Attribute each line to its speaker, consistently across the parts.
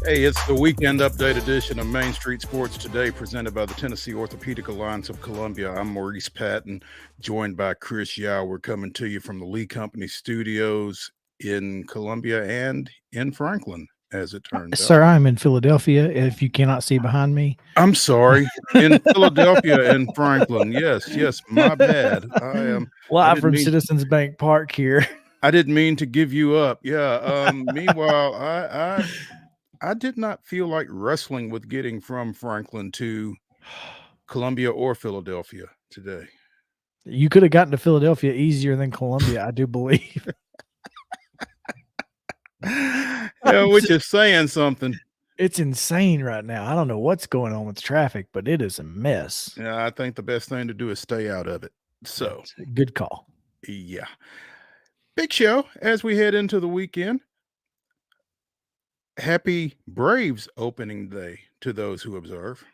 Speaker 1: Hey, it's the weekend update edition of Main Street Sports Today, presented by the Tennessee Orthopedic Alliance of Columbia. I'm Maurice Patton, joined by Chris Yao. We're coming to you from the Lee Company studios in Columbia and in Franklin, as it turns out.
Speaker 2: Sir, I'm in Philadelphia, if you cannot see behind me.
Speaker 1: I'm sorry, in Philadelphia and Franklin. Yes, my bad. I
Speaker 2: Live
Speaker 1: didn't
Speaker 2: from
Speaker 1: mean
Speaker 2: Citizens Bank Park here.
Speaker 1: I didn't mean to give you up. Yeah. Meanwhile, I did not feel like wrestling with getting from Franklin to Columbia or Philadelphia today.
Speaker 2: You could have gotten to Philadelphia easier than Columbia, I do believe.
Speaker 1: Yeah, which is saying something.
Speaker 2: It's insane right now. I don't know what's going on with traffic, but it is a mess.
Speaker 1: Yeah, I think the best thing to do is stay out of it. So,
Speaker 2: It's a good call.
Speaker 1: yeah. Big show as we head into the weekend. Happy Braves opening day to those who observe,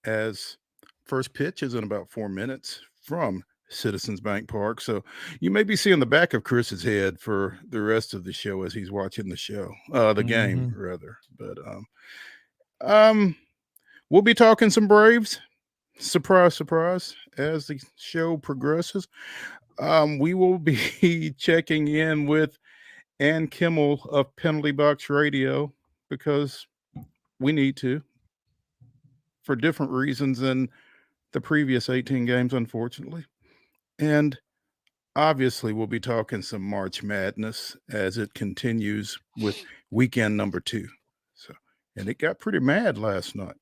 Speaker 1: as first pitch is in about 4 minutes from Citizens Bank Park. So you may be seeing the back of Chris's head for the rest of the show as he's watching the show, the game rather. But we'll be talking some Braves. Surprise, surprise, as the show progresses. We will be checking in with Ann Kimmel of Penalty Box Radio because we need to, for different reasons than the previous 18 games, unfortunately. And obviously, we'll be talking some March Madness as it continues with weekend number 2. So, and it got pretty mad last night.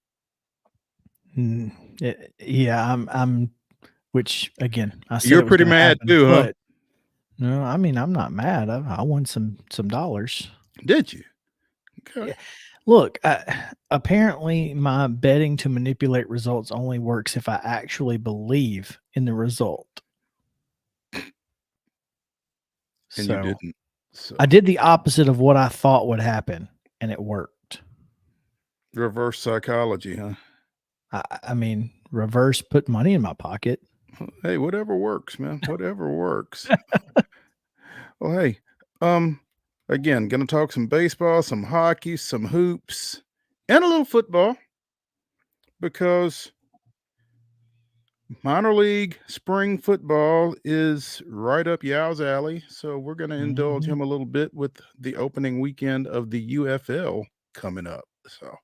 Speaker 2: Yeah, I'm. Which again, I said
Speaker 1: You're pretty mad
Speaker 2: happen,
Speaker 1: too, huh?
Speaker 2: but no, I mean I'm not mad. I won some dollars.
Speaker 1: Did you?
Speaker 2: Okay. Yeah. Look, apparently my betting to manipulate results only works if I actually believe in the result.
Speaker 1: And you didn't.
Speaker 2: So. I did the opposite of what I thought would happen, and it worked.
Speaker 1: Reverse psychology, huh?
Speaker 2: I mean, reverse put money in my pocket.
Speaker 1: Hey, whatever works, man. Whatever works. Well, hey, again, gonna talk some baseball, some hockey, some hoops, and a little football, because minor league spring football is right up Yao's alley. So we're going to indulge him a little bit with the opening weekend of the UFL coming up. So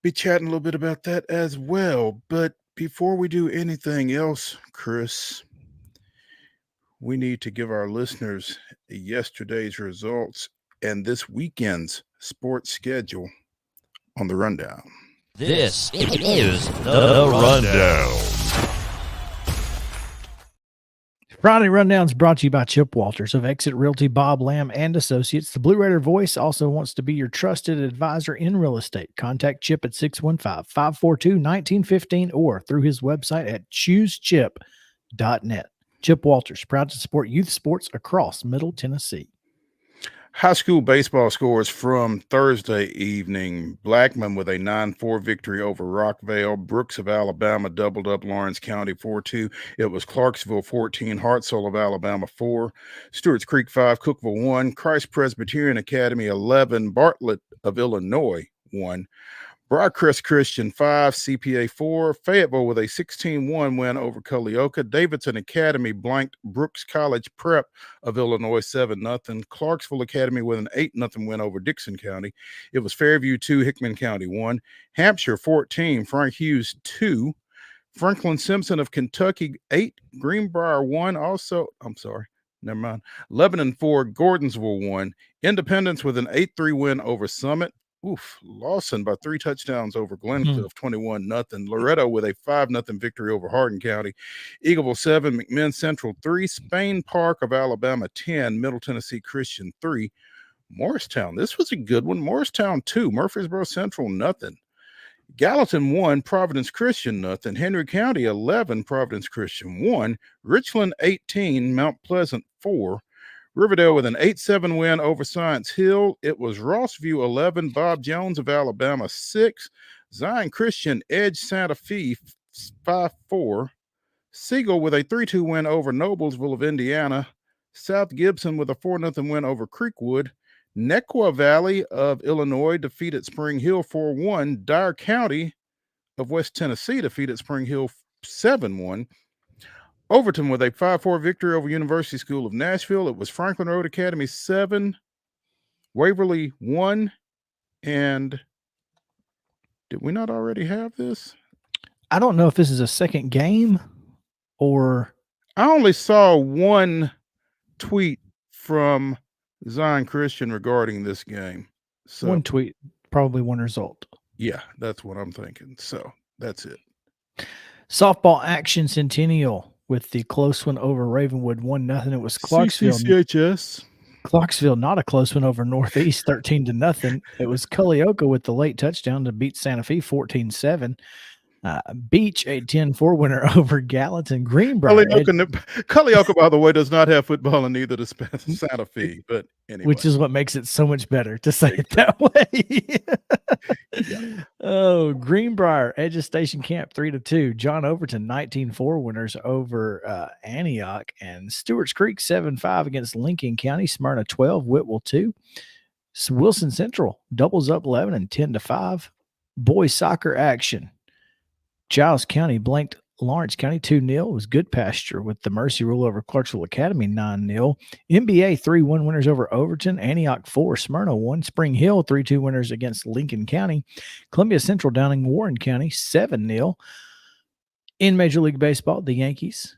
Speaker 1: be chatting a little bit about that as well. But before we do anything else, Chris, we need to give our listeners yesterday's results and this weekend's sports schedule on the rundown.
Speaker 3: This is the Rundown.
Speaker 2: Friday Rundown is brought to you by Chip Walters of Exit Realty, Bob Lamb and Associates. The Blue Raider Voice also wants to be your trusted advisor in real estate. Contact Chip at 615-542-1915 or through his website at choosechip.net. Chip Walters, proud to support youth sports across Middle Tennessee.
Speaker 1: High school baseball scores from Thursday evening. Blackman with a 9-4 victory over Rockvale. Brooks of Alabama doubled up Lawrence County 4-2. It was Clarksville 14, Hartselle of Alabama 4, Stewart's Creek 5, Cookeville 1, Christ Presbyterian Academy 11, Bartlett of Illinois 1, Broadcrest Christian 5, CPA 4, Fayetteville with a 16-1 win over Culleoka. Davidson Academy blanked Brooks College Prep of Illinois 7-0. Clarksville Academy with an 8-0 win over Dixon County. It was Fairview 2, Hickman County 1. Hampshire 14, Frank Hughes 2. Franklin Simpson of Kentucky 8, Greenbrier 1. Also, never mind. Lebanon 4, Gordonsville 1. Independence with an 8-3 win over Summit. Lawson by 3 touchdowns over Glencliff, 21-0. Loretto with a 5-0 victory over Hardin County. Eagleville 7, McMinn Central 3, Spain Park of Alabama 10, Middle Tennessee Christian 3, Morristown. This was a good one. Morristown 2, Murfreesboro Central 0. Gallatin 1, Providence Christian 0. Henry County 11, Providence Christian 1. Richland 18, Mount Pleasant 4. Riverdale with an 8-7 win over Science Hill. It was Rossview 11, Bob Jones of Alabama 6, Zion Christian Edge Santa Fe 5-4, Siegel with a 3-2 win over Noblesville of Indiana, South Gibson with a 4-0 win over Creekwood, Nequa Valley of Illinois defeated Spring Hill 4-1. Dyer County of West Tennessee defeated Spring Hill 7-1. Overton with a 5-4 victory over University School of Nashville. It was Franklin Road Academy 7, Waverly 1, and did we not already have this?
Speaker 2: I don't know if this is a second game or
Speaker 1: I only saw one tweet from Zion Christian regarding this game. So
Speaker 2: one tweet, probably one result.
Speaker 1: yeah, that's what I'm thinking. So that's it.
Speaker 2: Softball action Centennial with the close one over Ravenwood 1-0. It was Clarksville.
Speaker 1: CCHS.
Speaker 2: Clarksville, not a close one over Northeast 13-0. It was Culleoka with the late touchdown to beat Santa Fe 14-7. Beach, a 10-4 winner over Gallatin. Greenbrier.
Speaker 1: Culleoka, by the way, does not have football in either the Santa Fe, but anyway.
Speaker 2: Which is what makes it so much better to say it that way.
Speaker 1: Yeah.
Speaker 2: Oh, Greenbrier, Edge of Station Camp 3-2. John Overton, 19-4 winners over Antioch. And Stewart's Creek, 7-5 against Lincoln County. Smyrna 12, Whitwell 2. Wilson Central doubles up 11 and 10-5. Boys soccer action. Giles County blanked Lawrence County 2-0. It was Good Pasture with the mercy rule over Clarksville Academy 9-0. NBA 3-1 winners over Overton. Antioch 4, Smyrna 1. Spring Hill 3-2 winners against Lincoln County. Columbia Central downing Warren County 7-0. In Major League Baseball, the Yankees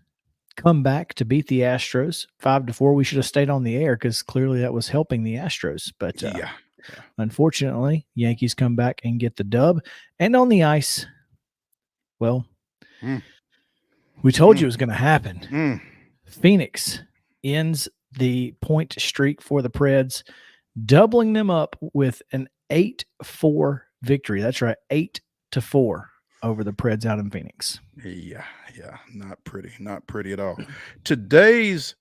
Speaker 2: come back to beat the Astros 5-4. We should have stayed on the air because clearly that was helping the Astros. But unfortunately, Yankees come back and get the dub. And on the ice, well, we told you it was going to happen. Phoenix ends the point streak for the Preds, doubling them up with an 8-4 victory. That's right, 8-4 over the Preds out in Phoenix.
Speaker 1: Yeah, not pretty at all. Today's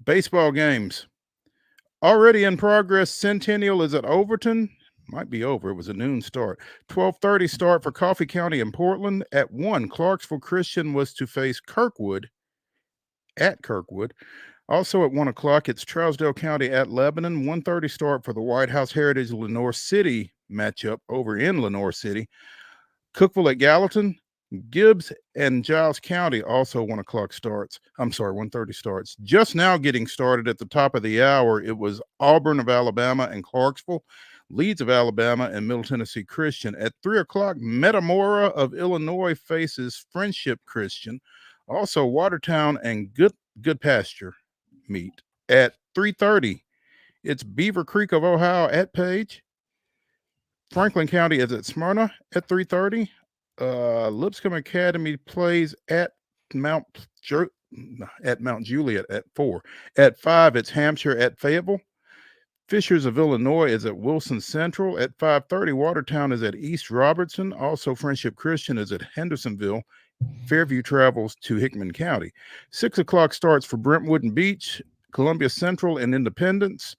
Speaker 1: baseball games already in progress. Centennial is at Overton. Might be over. It was a noon start. 12:30 start for Coffee County and Portland. At 1, Clarksville Christian was to face Kirkwood at Kirkwood. Also at 1 o'clock, it's Trousdale County at Lebanon. 1:30 start for the White House Heritage Lenoir City matchup over in Lenoir City. Cookville at Gallatin. Gibbs and Giles County also 1 o'clock starts. 1:30 starts. Just now getting started at the top of the hour, it was Auburn of Alabama and Clarksville. Leeds of Alabama and Middle Tennessee Christian. At 3 o'clock, Metamora of Illinois faces Friendship Christian. Also, Watertown and Good Pasture meet. At 3:30, it's Beaver Creek of Ohio at Page. Franklin County is at Smyrna at 3:30. Lipscomb Academy plays at Mount Juliet at 4. At 5, it's Hampshire at Fayetteville. Fishers of Illinois is at Wilson Central. At 5:30, Watertown is at East Robertson. Also, Friendship Christian is at Hendersonville. Fairview travels to Hickman County. 6 o'clock starts for Brentwood and Beach, Columbia Central and Independence.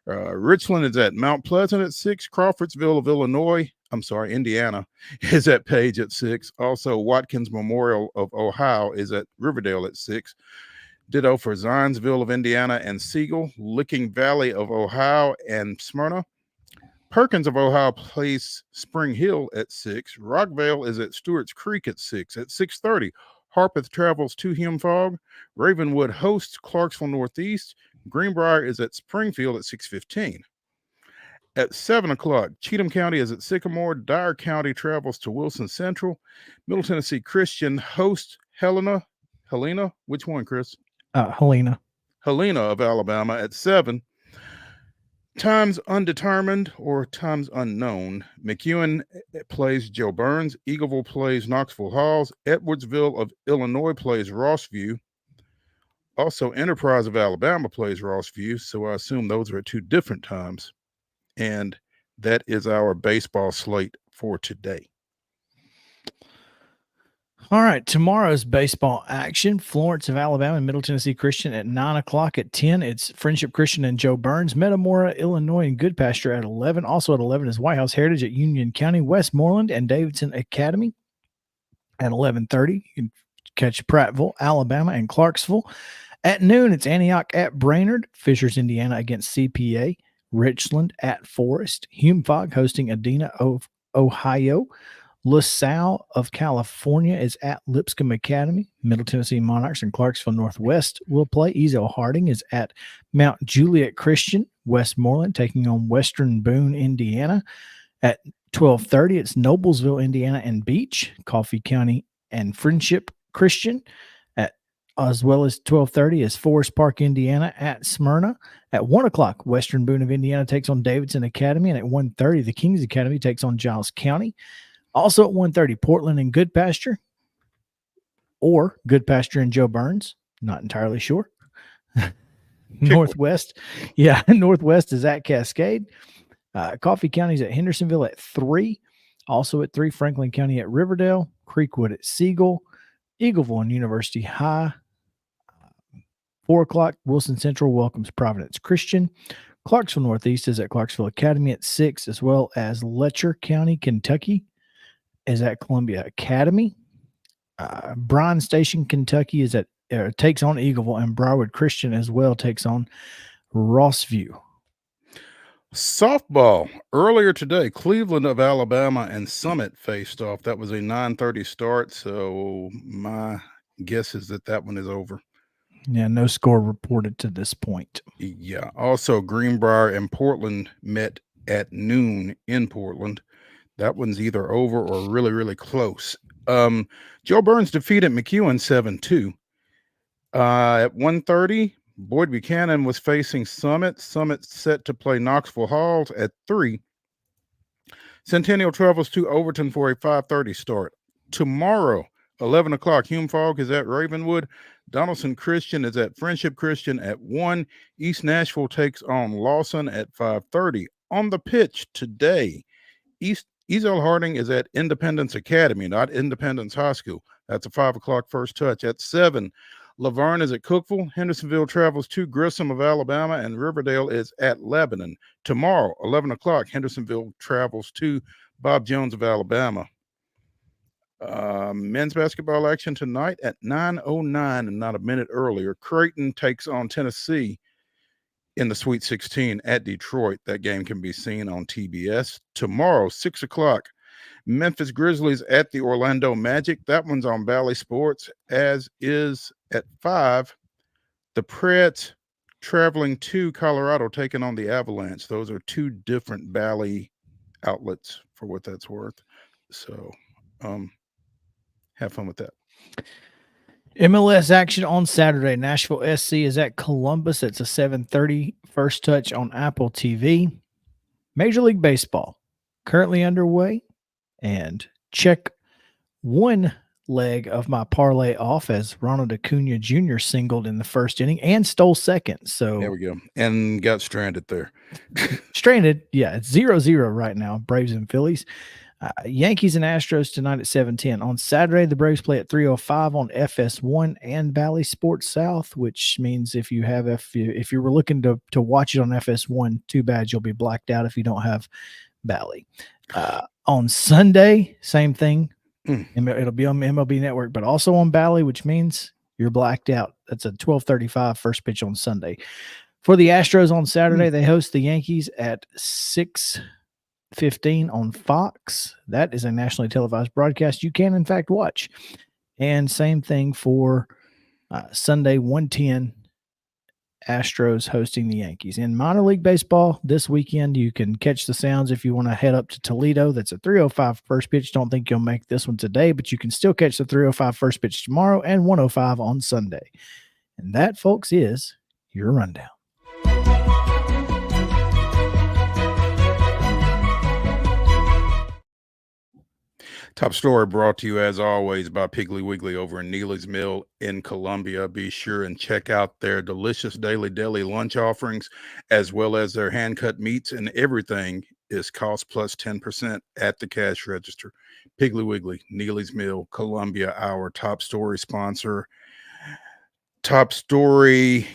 Speaker 1: Richland is at Mount Pleasant at 6. Crawfordsville of Indiana is at Page at 6. Also, Watkins Memorial of Ohio is at Riverdale at 6. Ditto for Zionsville of Indiana and Siegel. Licking Valley of Ohio and Smyrna. Perkins of Ohio plays Spring Hill at 6. Rockvale is at Stewart's Creek at 6. At 6:30, Harpeth travels to Hume-Fogg. Ravenwood hosts Clarksville Northeast. Greenbrier is at Springfield at 6:15. At 7 o'clock, Cheatham County is at Sycamore. Dyer County travels to Wilson Central. Middle Tennessee Christian hosts Helena. Which one, Chris?
Speaker 2: Helena
Speaker 1: of Alabama at 7. Times undetermined or times unknown. McEwen plays Joe Burns. Eagleville plays Knoxville Halls. Edwardsville of Illinois plays Rossview. Also, Enterprise of Alabama plays Rossview. So I assume those are at 2 different times. And that is our baseball slate for today.
Speaker 2: All right, tomorrow's baseball action. Florence of Alabama and Middle Tennessee Christian at 9 o'clock. At 10, it's Friendship Christian and Joe Burns. Metamora, Illinois and Good Pasture at 11. Also at 11 is White House Heritage at Union County. Westmoreland and Davidson Academy at 11:30. You can catch Prattville, Alabama and Clarksville. At noon, it's Antioch at Brainerd. Fishers, Indiana against CPA. Richland at Forest. Hume-Fogg hosting Adena of Ohio. LaSalle of California is at Lipscomb Academy. Middle Tennessee Monarchs and Clarksville Northwest will play. Ezel Harding is at Mount Juliet Christian. Westmoreland taking on Western Boone, Indiana. At 12:30, it's Noblesville, Indiana and Beach. Coffee County and Friendship Christian. As well as 12:30 is Forest Park, Indiana at Smyrna. At 1 o'clock, Western Boone of Indiana takes on Davidson Academy. And at 1:30, the Kings Academy takes on Giles County. Also at 1:30, Portland and Good Pasture, or Good Pasture and Joe Burns. Not entirely sure. Northwest. Yeah, Northwest is at Cascade. Coffee County's at Hendersonville at 3. Also at 3, Franklin County at Riverdale. Creekwood at Siegel. Eagleville and University High. 4 o'clock, Wilson Central welcomes Providence Christian. Clarksville Northeast is at Clarksville Academy at 6, as well as Letcher County, Kentucky is at Columbia Academy. Bryan Station, Kentucky is at takes on Eagleville, and Briarwood Christian as well takes on Rossview.
Speaker 1: Softball earlier today, Cleveland of Alabama and Summit faced off. That was a 9:30 start, so my guess is that one is over.
Speaker 2: Yeah, no score reported to this point.
Speaker 1: Yeah. Also, Greenbrier and Portland met at noon in Portland. That one's either over or really, really close. Joe Burns defeated McEwen 7-2. At 1:30, Boyd Buchanan was facing Summit. Summit set to play Knoxville Halls at 3. Centennial travels to Overton for a 5:30 start. Tomorrow, 11 o'clock, Hume-Fogg is at Ravenwood. Donaldson Christian is at Friendship Christian at 1. East Nashville takes on Lawson at 5:30. On the pitch today, Ezel Harding is at Independence Academy, not Independence High School. That's a 5 o'clock first touch. At 7, Laverne is at Cookeville. Hendersonville travels to Grissom of Alabama, and Riverdale is at Lebanon. Tomorrow, 11 o'clock, Hendersonville travels to Bob Jones of Alabama. Men's basketball action tonight at 9:09 and not a minute earlier. Creighton takes on Tennessee in the Sweet 16 at Detroit. That game can be seen on TBS. Tomorrow, 6 o'clock, Memphis Grizzlies at the Orlando Magic. That one's on Bally Sports, as is at 5, the Preds traveling to Colorado, taking on the Avalanche. Those are 2 different Bally outlets for what that's worth. So, have fun with that.
Speaker 2: MLS action on Saturday. Nashville SC is at Columbus. It's a 7:30 first touch on Apple TV. Major League Baseball currently underway, and check one leg of my parlay off as Ronald Acuna Jr. singled in the first inning and stole second. So
Speaker 1: there we go. And got stranded there.
Speaker 2: Stranded. Yeah, it's 0-0 right now. Braves and Phillies. Yankees and Astros tonight at 7:10. On Saturday, the Braves play at 3:05 on FS1 and Bally Sports South, which means if you were looking to watch it on FS1, too bad, you'll be blacked out if you don't have Bally. On Sunday, same thing. It'll be on MLB Network, but also on Bally, which means you're blacked out. That's a 12:35 first pitch on Sunday. For the Astros on Saturday, they host the Yankees at 6:15 on Fox. That is a nationally televised broadcast you can, in fact, watch. And same thing for Sunday, 1:10, Astros hosting the Yankees. In minor league baseball this weekend, you can catch the sounds if you want to head up to Toledo. That's a 3:05 first pitch. Don't think you'll make this one today, but you can still catch the 3:05 first pitch tomorrow and 1:05 on Sunday. And that, folks, is your rundown.
Speaker 1: Top story brought to you, as always, by Piggly Wiggly over in Neely's Mill in Columbia. Be sure and check out their delicious daily deli lunch offerings, as well as their hand-cut meats, and everything is cost plus 10% at the cash register. Piggly Wiggly, Neely's Mill, Columbia, our top story sponsor. Top story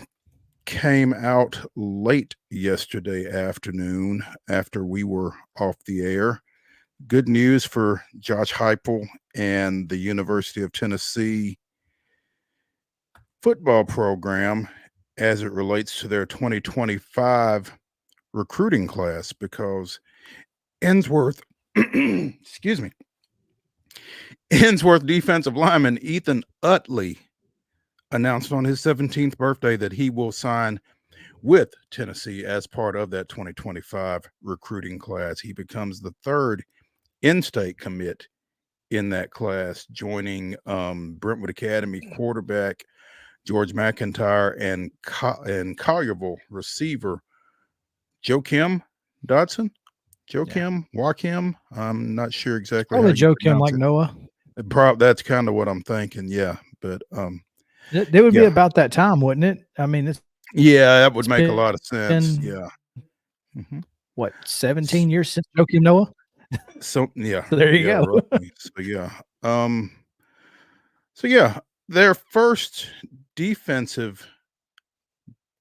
Speaker 1: came out late yesterday afternoon after we were off the air. Good news for Josh Heupel and the University of Tennessee football program as it relates to their 2025 recruiting class because Ensworth, excuse me, Ensworth defensive lineman Ethan Utley announced on his 17th birthday that he will sign with Tennessee as part of that 2025 recruiting class. He becomes the third in-state commit in that class, joining Brentwood Academy quarterback George McIntyre and Collierville receiver Joakim Dodson. Joakim. I'm not sure exactly how
Speaker 2: Probably
Speaker 1: you
Speaker 2: Joakim
Speaker 1: pronounce
Speaker 2: like
Speaker 1: it.
Speaker 2: Noah.
Speaker 1: That's kind of what I'm thinking. Yeah, but
Speaker 2: They would be
Speaker 1: yeah,
Speaker 2: about that time, wouldn't it? I mean, it's
Speaker 1: yeah, that would make a
Speaker 2: been
Speaker 1: lot of sense. Yeah. hmm
Speaker 2: what, 17 years since Joakim Noah?
Speaker 1: So yeah,
Speaker 2: So there you
Speaker 1: yeah,
Speaker 2: go.
Speaker 1: roughly. So yeah, their first defensive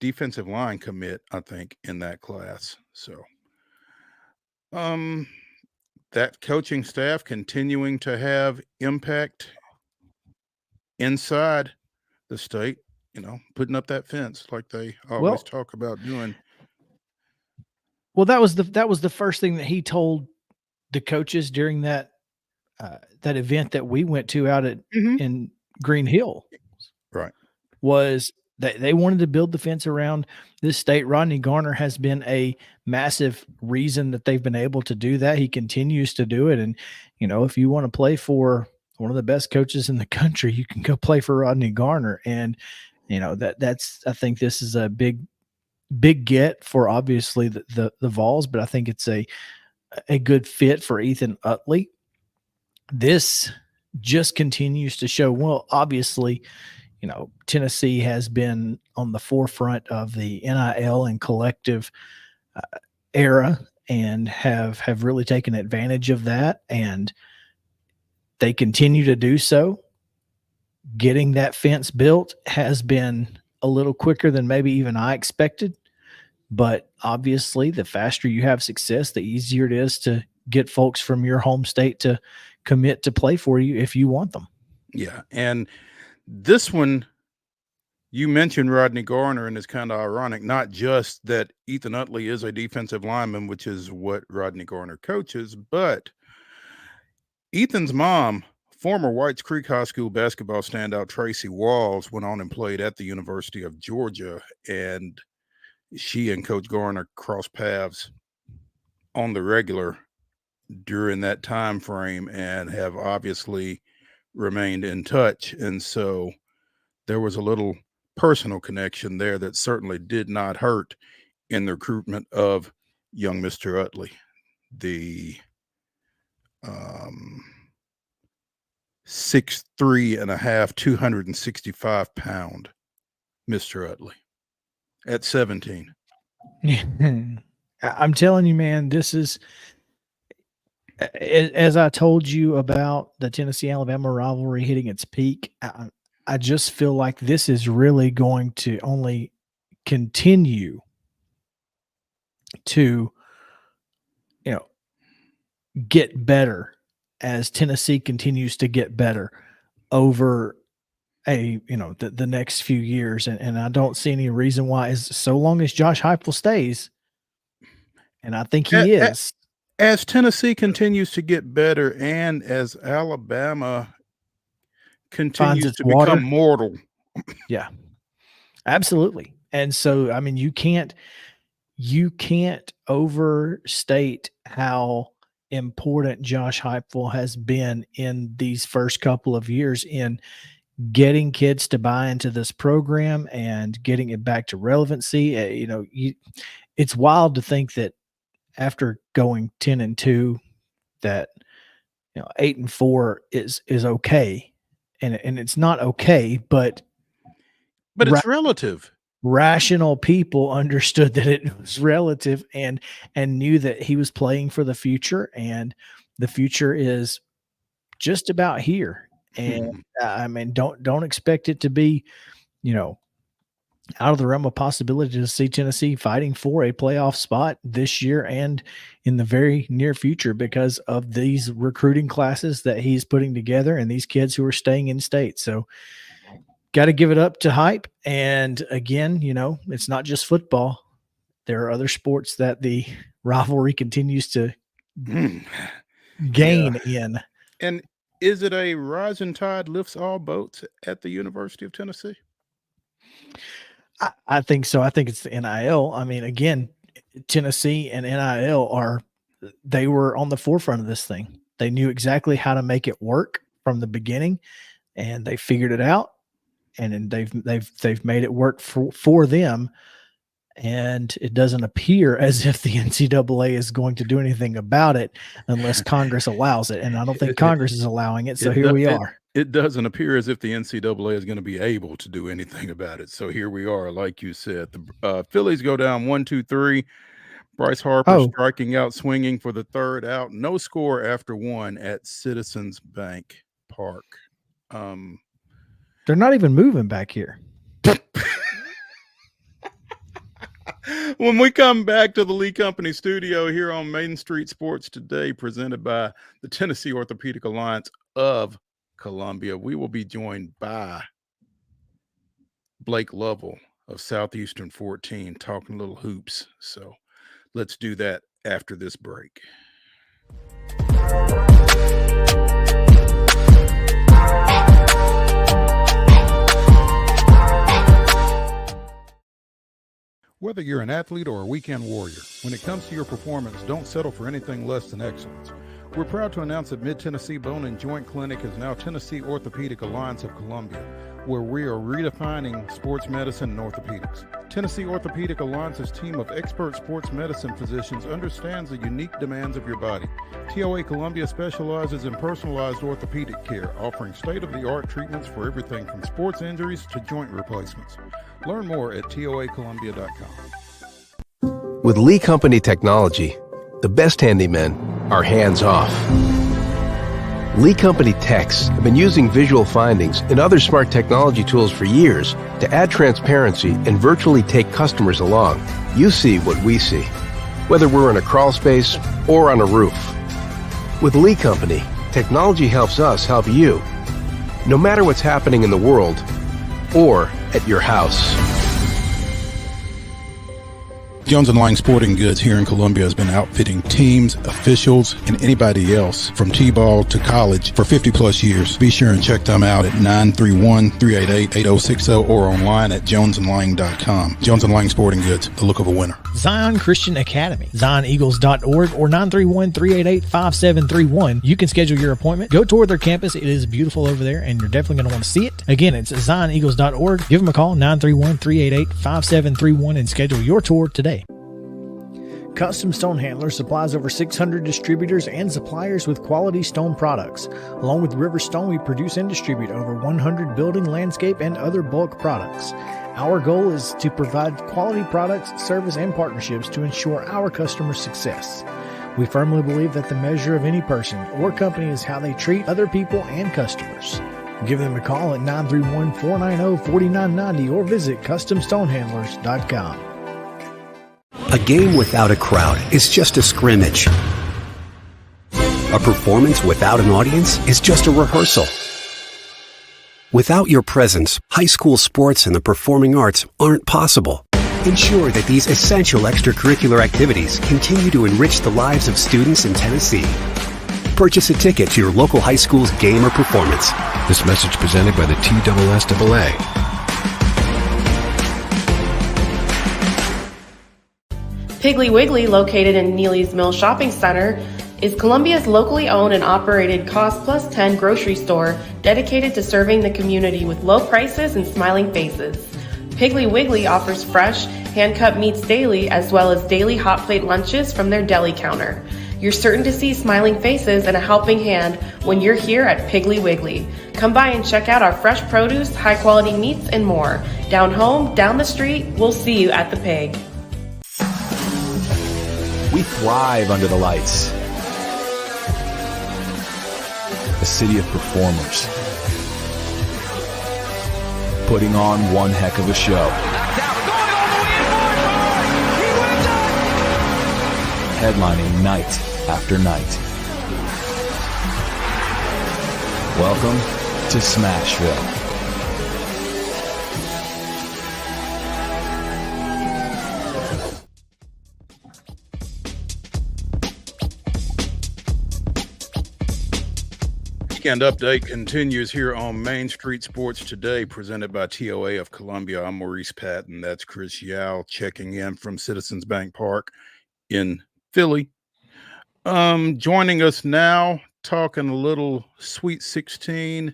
Speaker 1: line commit, I think, in that class. So um that coaching staff continuing to have impact inside the state, putting up that fence like they always
Speaker 2: Well,
Speaker 1: talk about doing.
Speaker 2: that was the first thing that he told the coaches during that event that we went to out in Green Hill.
Speaker 1: Right.
Speaker 2: Was that they wanted to build the fence around this state. Rodney Garner has been a massive reason that they've been able to do that. He continues to do it. And, if you want to play for one of the best coaches in the country, you can go play for Rodney Garner. And, I think this is a big get for obviously the Vols, but I think it's a good fit for Ethan Utley. This just continues to show, well, obviously, Tennessee has been on the forefront of the NIL and collective era and have really taken advantage of that. And they continue to do so. Getting that fence built has been a little quicker than maybe even I expected. But obviously, the faster you have success, the easier it is to get folks from your home state to commit to play for you if you want them.
Speaker 1: Yeah. And this one, you mentioned Rodney Garner, and it's kind of ironic, not just that Ethan Utley is a defensive lineman, which is what Rodney Garner coaches, but Ethan's mom, former Whites Creek High School basketball standout Tracy Walls, went on and played at the University of Georgia, and she and Coach Garner crossed paths on the regular during that time frame and have obviously remained in touch. And so there was a little personal connection there that certainly did not hurt in the recruitment of young Mr. Utley, the 6'3.5", 265-pound Mr. Utley at 17.
Speaker 2: I'm telling you, man, this is, as I told you about the Tennessee-Alabama rivalry hitting its peak, I just feel like this is really going to only continue to, get better as Tennessee continues to get better over the next few years. And I don't see any reason why, so long as Josh Heupel stays, and I think he is.
Speaker 1: As Tennessee continues to get better and as Alabama continues
Speaker 2: its
Speaker 1: to
Speaker 2: water.
Speaker 1: become mortal.
Speaker 2: Yeah, absolutely. And so, I mean, you can't overstate how important Josh Heupel has been in these first couple of years in getting kids to buy into this program and getting it back to relevancy. It's wild to think that after going 10-2, that 8-4 is okay, and it's not okay, but
Speaker 1: it's relative.
Speaker 2: Rational people understood that it was relative and knew that he was playing for the future, and the future is just about here. And I mean, don't expect it to be, out of the realm of possibility to see Tennessee fighting for a playoff spot this year and in the very near future because of these recruiting classes that he's putting together and these kids who are staying in state. So got to give it up to Hype. And again, it's not just football. there are other sports that the rivalry continues to
Speaker 1: Mm.
Speaker 2: gain in.
Speaker 1: And is it a rising tide lifts all boats at the University of Tennessee?
Speaker 2: I think so. I think it's the NIL. I mean, again, Tennessee and NIL they were on the forefront of this thing. They knew exactly how to make it work from the beginning, and they figured it out. And then they've made it work for them. And it doesn't appear as if the NCAA is going to do anything about it unless Congress allows it. And I don't think Congress is allowing it. So here we are.
Speaker 1: It doesn't appear as if the NCAA is going to be able to do anything about it. So here we are, like you said. The Phillies go down 1-2-3. Bryce Harper striking out, swinging for the third out. No score after one at Citizens Bank Park.
Speaker 2: They're not even moving back here.
Speaker 1: When we come back to the Lee Company studio here on Main Street Sports Today, presented by the Tennessee Orthopedic Alliance of Columbia, we will be joined by Blake Lovell of Southeastern 14, talking a little hoops. So let's do that after this break. Whether you're an athlete or a weekend warrior, when it comes to your performance, don't settle for anything less than excellence. We're proud to announce that Mid-Tennessee Bone and Joint Clinic is now Tennessee Orthopedic Alliance of Columbia, where we are redefining sports medicine and orthopedics. Tennessee Orthopedic Alliance's team of expert sports medicine physicians understands the unique demands of your body. TOA Columbia specializes in personalized orthopedic care, offering state-of-the-art treatments for everything from sports injuries to joint replacements. Learn more at toacolumbia.com.
Speaker 4: With Lee Company technology, the best handymen are hands-off. Lee Company techs have been using visual findings and other smart technology tools for years to add transparency and virtually take customers along. You see what we see, whether we're in a crawl space or on a roof. With Lee Company, technology helps us help you, no matter what's happening in the world or at your house.
Speaker 1: Jones & Lang Sporting Goods here in Columbia has been outfitting teams, officials, and anybody else from T-ball to college for 50 plus years. Be sure and check them out at 931-388-8060 or online at jonesandlang.com. Jones & Lang Sporting Goods, the look of a winner.
Speaker 2: Zion Christian Academy, zioneagles.org or 931-388-5731. You can schedule your appointment. Go tour their campus. It is beautiful over there, and you're definitely going to want to see it. Again, it's zioneagles.org. Give them a call, 931-388-5731, and schedule your tour today. Custom Stone Handlers supplies over 600 distributors and suppliers with quality stone products. Along with River Stone, we produce and distribute over 100 building, landscape, and other bulk products. Our goal is to provide quality products, service, and partnerships to ensure our customers' success. We firmly believe that the measure of any person or company is how they treat other people and customers. Give them a call at 931-490-4990 or visit CustomStonehandlers.com.
Speaker 5: A game without a crowd is just a scrimmage. A performance without an audience is just a rehearsal. Without your presence, high school sports and the performing arts aren't possible. Ensure that these essential extracurricular activities continue to enrich the lives of students in Tennessee. Purchase a ticket to your local high school's game or performance.
Speaker 4: This message presented by the TSSAA.
Speaker 6: Piggly Wiggly, located in Neely's Mill Shopping Center, is Columbia's locally owned and operated Cost Plus 10 grocery store dedicated to serving the community with low prices and smiling faces. Piggly Wiggly offers fresh, hand-cut meats daily as well as daily hot plate lunches from their deli counter. You're certain to see smiling faces and a helping hand when you're here at Piggly Wiggly. Come by and check out our fresh produce, high-quality meats, and more. Down home, down the street, we'll see you at the Pig.
Speaker 7: We thrive under the lights. A city of performers. Putting on one heck of a show. Headlining night after night. Welcome to Smashville.
Speaker 1: Weekend update continues here on Main Street Sports Today, presented by TOA of Columbia. I'm Maurice Patton. That's Chris Yao checking in from Citizens Bank Park in Philly. Joining us now, talking a little Sweet 16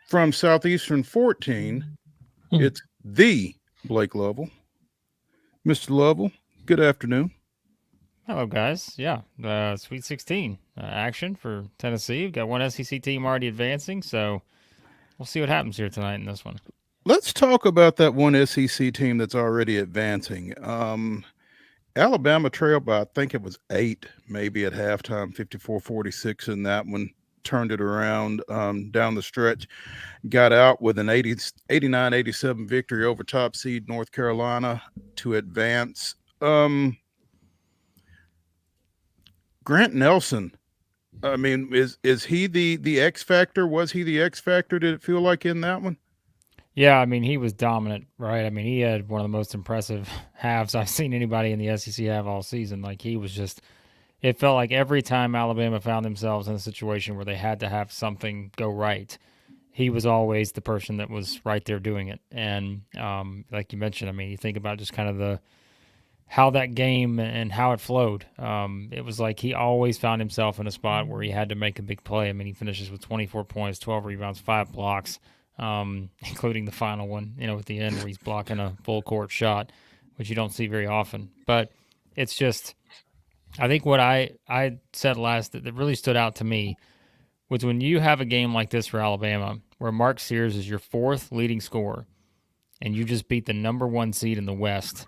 Speaker 1: from Southeastern 14. It's the Blake Lovell. Mr. Lovell, good afternoon.
Speaker 8: Hello, guys. Yeah, Sweet 16 action for Tennessee. We've got one SEC team already advancing, so we'll see what happens here tonight in this one.
Speaker 1: Let's talk about that one SEC team that's already advancing. Alabama trailed by, I think it was 8, maybe at halftime, 54-46 in that one. Turned it around down the stretch. Got out with an 89-87 victory over top seed North Carolina to advance. Grant Nelson, I mean, is he the X factor? Was he the X factor? Did it feel like in that one?
Speaker 8: Yeah, I mean, he was dominant, right? I mean, he had one of the most impressive halves I've seen anybody in the SEC have all season. Like, he was just, it felt like every time Alabama found themselves in a situation where they had to have something go right, he was always the person that was right there doing it. And like you mentioned, I mean, you think about just kind of how that game and how it flowed. It was like he always found himself in a spot where he had to make a big play. I mean, he finishes with 24 points, 12 rebounds, 5 blocks, including the final one, at the end where he's blocking a full court shot, which you don't see very often. But it's just, I think what I said last that really stood out to me was when you have a game like this for Alabama, where Mark Sears is your 4th leading scorer, and you just beat the number 1 seed in the West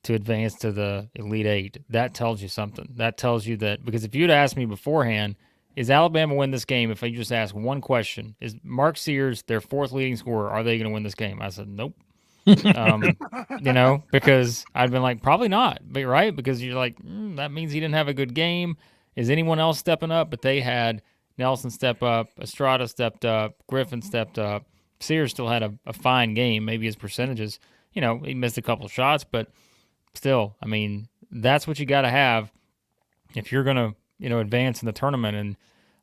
Speaker 8: to advance to the Elite Eight, that tells you something. That tells you that, because if you'd asked me beforehand, is Alabama win this game? If I just ask one question, is Mark Sears their 4th leading scorer? Are they going to win this game? I said, nope. Because I'd been like, probably not, but right? Because you're like, that means he didn't have a good game. Is anyone else stepping up? But they had Nelson step up, Estrada stepped up, Griffin stepped up. Sears still had a fine game. Maybe his percentages, he missed a couple shots, but still, I mean, that's what you got to have if you're going to, advance in the tournament. And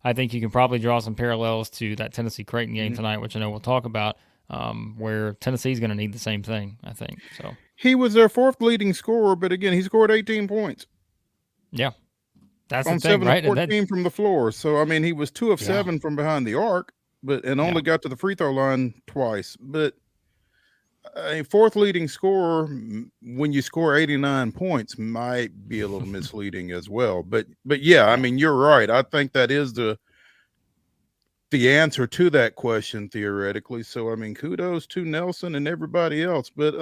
Speaker 8: I think you can probably draw some parallels to that Tennessee-Creighton game tonight, which I know we'll talk about, where Tennessee's going to need the same thing, I think. So
Speaker 1: he was their 4th leading scorer, but again, he scored 18 points.
Speaker 8: Yeah, that's
Speaker 1: on
Speaker 8: the thing,
Speaker 1: 7
Speaker 8: right?
Speaker 1: of 14 from the floor. So, I mean, he was 2 of 7 from behind the arc, and only got to the free throw line twice. But a 4th leading scorer, when you score 89 points, might be a little misleading as well. But yeah, I mean, you're right. I think that is the answer to that question theoretically. So, I mean, kudos to Nelson and everybody else. But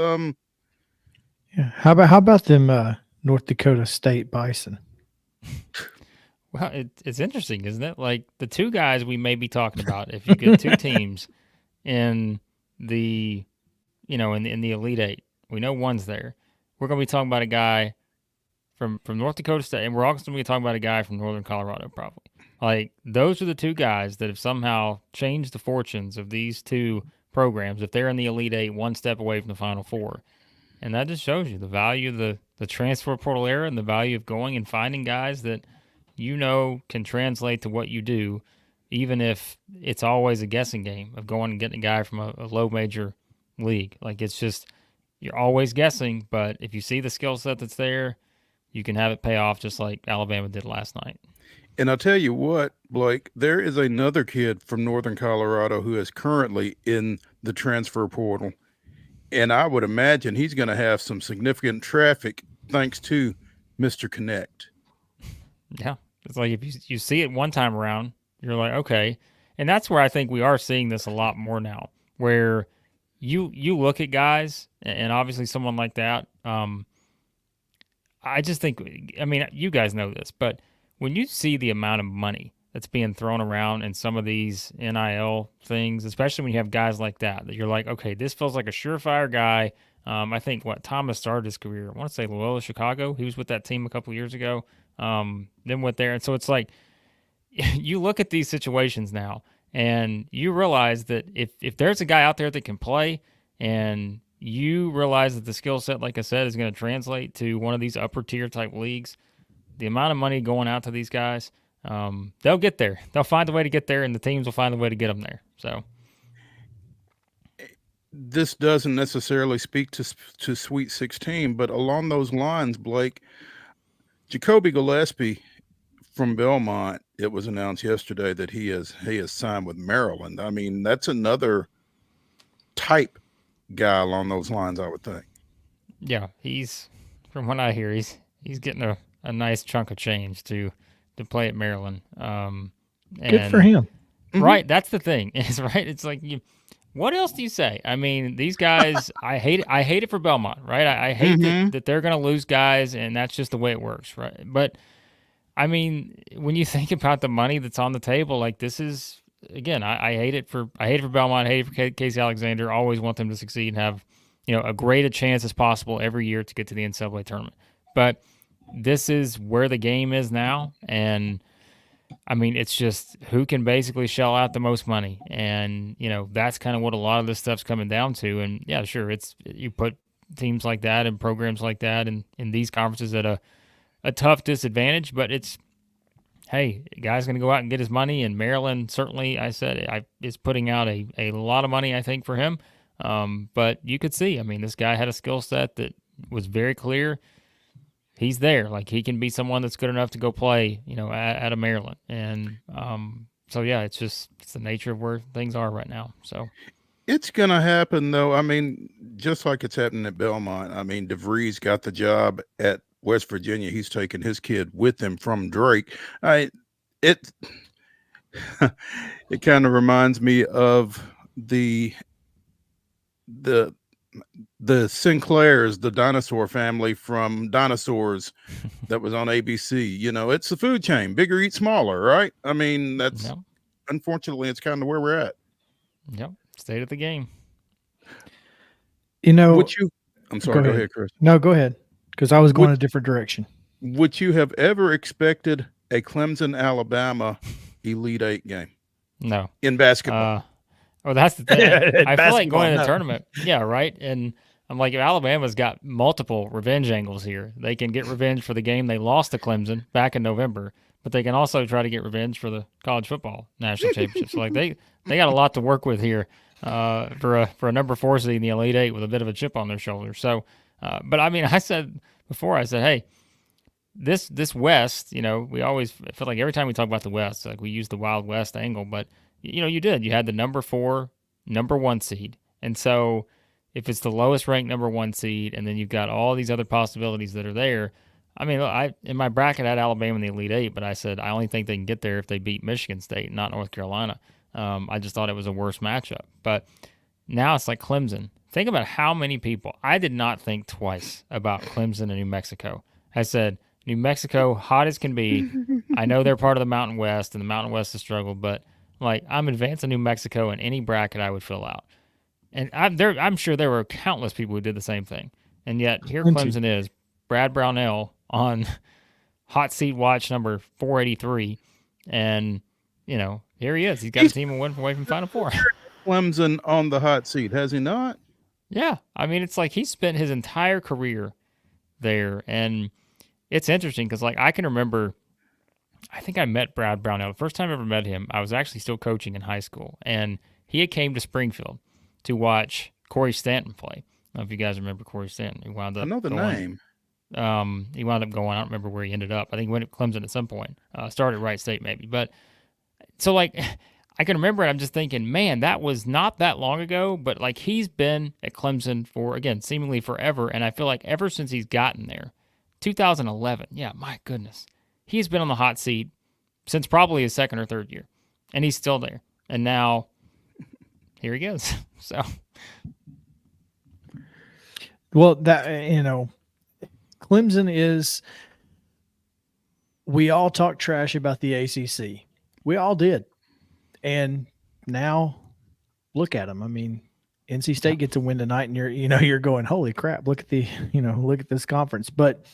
Speaker 2: yeah, how about them North Dakota State Bison?
Speaker 8: Well, it's interesting, isn't it? Like, the 2 guys we may be talking about, if you get 2 teams in the in the Elite Eight, we know one's there. We're going to be talking about a guy from North Dakota State, and we're also going to be talking about a guy from Northern Colorado, probably. Like, those are the 2 guys that have somehow changed the fortunes of these 2 programs. If they're in the Elite Eight, one step away from the Final Four. And that just shows you the value of the transfer portal era and the value of going and finding guys that can translate to what you do, even if it's always a guessing game of going and getting a guy from a low major league. Like, it's just, you're always guessing, but if you see the skill set that's there, you can have it pay off just like Alabama did last night.
Speaker 1: And I'll tell you what, Blake, there is another kid from Northern Colorado who is currently in the transfer portal, and I would imagine he's going to have some significant traffic thanks to Mr. Connect.
Speaker 8: Yeah, it's like if you see it one time around, you're like, okay. And that's where I think we are seeing this a lot more now, where you look at guys, and obviously someone like that, I just think, I mean, you guys know this, but when you see the amount of money that's being thrown around in some of these NIL things, especially when you have guys like that you're like, okay, this feels like a surefire guy. I think Thomas started his career, I want to say Loyola Chicago. He was with that team a couple of years ago, then went there. And so it's like, you look at these situations now, and you realize that if there's a guy out there that can play, and you realize that the skill set, like I said, is going to translate to one of these upper tier type leagues, the amount of money going out to these guys, they'll get there. They'll find a way to get there, and the teams will find a way to get them there. So
Speaker 1: this doesn't necessarily speak to Sweet 16, but along those lines, Blake, Jacoby Gillespie from Belmont, it was announced yesterday that he has signed with Maryland. I mean, that's another type guy along those lines, I would think.
Speaker 8: yeah, he's from what I hear, he's getting a nice chunk of change to play at Maryland.
Speaker 2: Good for him.
Speaker 8: Right, that's the thing. Is right. It's like what else do you say? I mean, these guys, I hate it for Belmont, right? I hate that they're going to lose guys, and that's just the way it works, right? But I mean, when you think about the money that's on the table, like this is again, I hate it for Belmont, I hate it for Casey Alexander. Always want them to succeed and have a great a chance as possible every year to get to the NCAA tournament. But this is where the game is now, and I mean, it's just who can basically shell out the most money, and that's kind of what a lot of this stuff's coming down to. And yeah, sure, it's you put teams like that and programs like that and in these conferences at a tough disadvantage, but it's hey, the guy's going to go out and get his money, and Maryland certainly, is putting out a lot of money, I think, for him. But you could see, I mean, this guy had a skill set that was very clear. He's there. Like, he can be someone that's good enough to go play, at a Maryland. And so, yeah, it's the nature of where things are right now. So
Speaker 1: it's going to happen, though. I mean, just like it's happening at Belmont. I mean, DeVries got the job at West Virginia. He's taking his kid with him from Drake. It kind of reminds me of the Sinclairs, the dinosaur family from Dinosaurs that was on ABC. It's the food chain, bigger eat smaller, right? I mean, that's unfortunately it's kind of where we're at.
Speaker 8: Yep. State of the game.
Speaker 1: I'm sorry, go ahead, Chris.
Speaker 2: No, go ahead. Because I was going a different direction.
Speaker 1: Would you have ever expected a Clemson, Alabama Elite Eight game?
Speaker 8: No.
Speaker 1: In basketball.
Speaker 8: Well, that's the thing. I feel like going to the tournament. Yeah, right. And I'm like, if Alabama's got multiple revenge angles here. They can get revenge for the game they lost to Clemson back in November, but they can also try to get revenge for the college football national championship. So like they got a lot to work with here for a number 4 seed in the Elite Eight with a bit of a chip on their shoulder. So, but I mean, I said before, hey, this West, we always feel like every time we talk about the West, like we use the Wild West angle, but you did. You had the number 4, number 1 seed. And so if it's the lowest ranked number 1 seed, and then you've got all these other possibilities that are there, I mean, in my bracket I had Alabama in the Elite Eight, but I said I only think they can get there if they beat Michigan State, not North Carolina. I just thought it was a worse matchup. But now it's like Clemson. Think about how many people. I did not think twice about Clemson and New Mexico. I said, New Mexico, hot as can be. I know they're part of the Mountain West, and the Mountain West has struggled, but like I'm advancing New Mexico in any bracket I would fill out. And I'm sure there were countless people who did the same thing. And yet here Clemson is, Brad Brownell on hot seat watch number 483. And, here he is. He's got a team away from Final Four.
Speaker 1: Clemson on the hot seat, has he not?
Speaker 8: Yeah. I mean, it's like he spent his entire career there. And it's interesting because, like, I can remember, I think I met Brad Brownell. The first time I ever met him, I was actually still coaching in high school. And he had came to Springfield to watch Corey Stanton play. I don't know if you guys remember Corey Stanton. He wound up
Speaker 1: I know the name.
Speaker 8: He wound up going, I don't remember where he ended up. I think he went to Clemson at some point. Started at Wright State maybe. But so like I can remember it. I'm just thinking, man, that was not that long ago, but like he's been at Clemson for, again, seemingly forever. And I feel like ever since he's gotten there, 2011, yeah, my goodness. He's been on the hot seat since probably his second or third year. And he's still there. And now here he goes. So,
Speaker 2: well, that Clemson is. We all talk trash about the ACC. We all did, and now look at them. I mean, NC State gets a win tonight, and you're going, holy crap! Look at look at this conference. But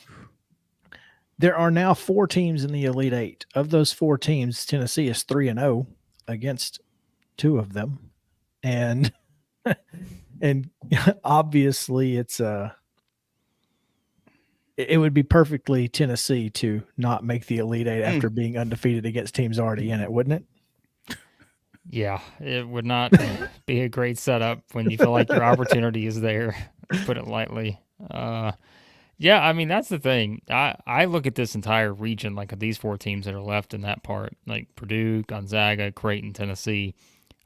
Speaker 2: there are now 4 teams in the Elite Eight. Of those 4 teams, Tennessee is 3-0 against 2 of them. And obviously it's it would be perfectly Tennessee to not make the Elite Eight after being undefeated against teams already in it, wouldn't it?
Speaker 8: Yeah, it would not be a great setup when you feel like your opportunity is there, to put it lightly. Yeah, I mean, that's the thing. I look at this entire region, like these 4 teams that are left in that part, like Purdue, Gonzaga, Creighton, Tennessee.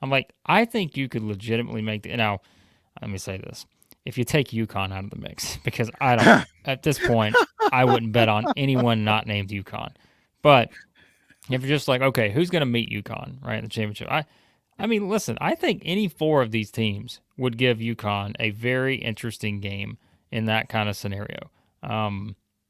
Speaker 8: I'm like, I think you could legitimately make the. Now, let me say this. If you take UConn out of the mix, because I don't, at this point, I wouldn't bet on anyone not named UConn. But if you're just like, okay, who's going to meet UConn, right, in the championship? I mean, listen, I think any 4 of these teams would give UConn a very interesting game in that kind of scenario. I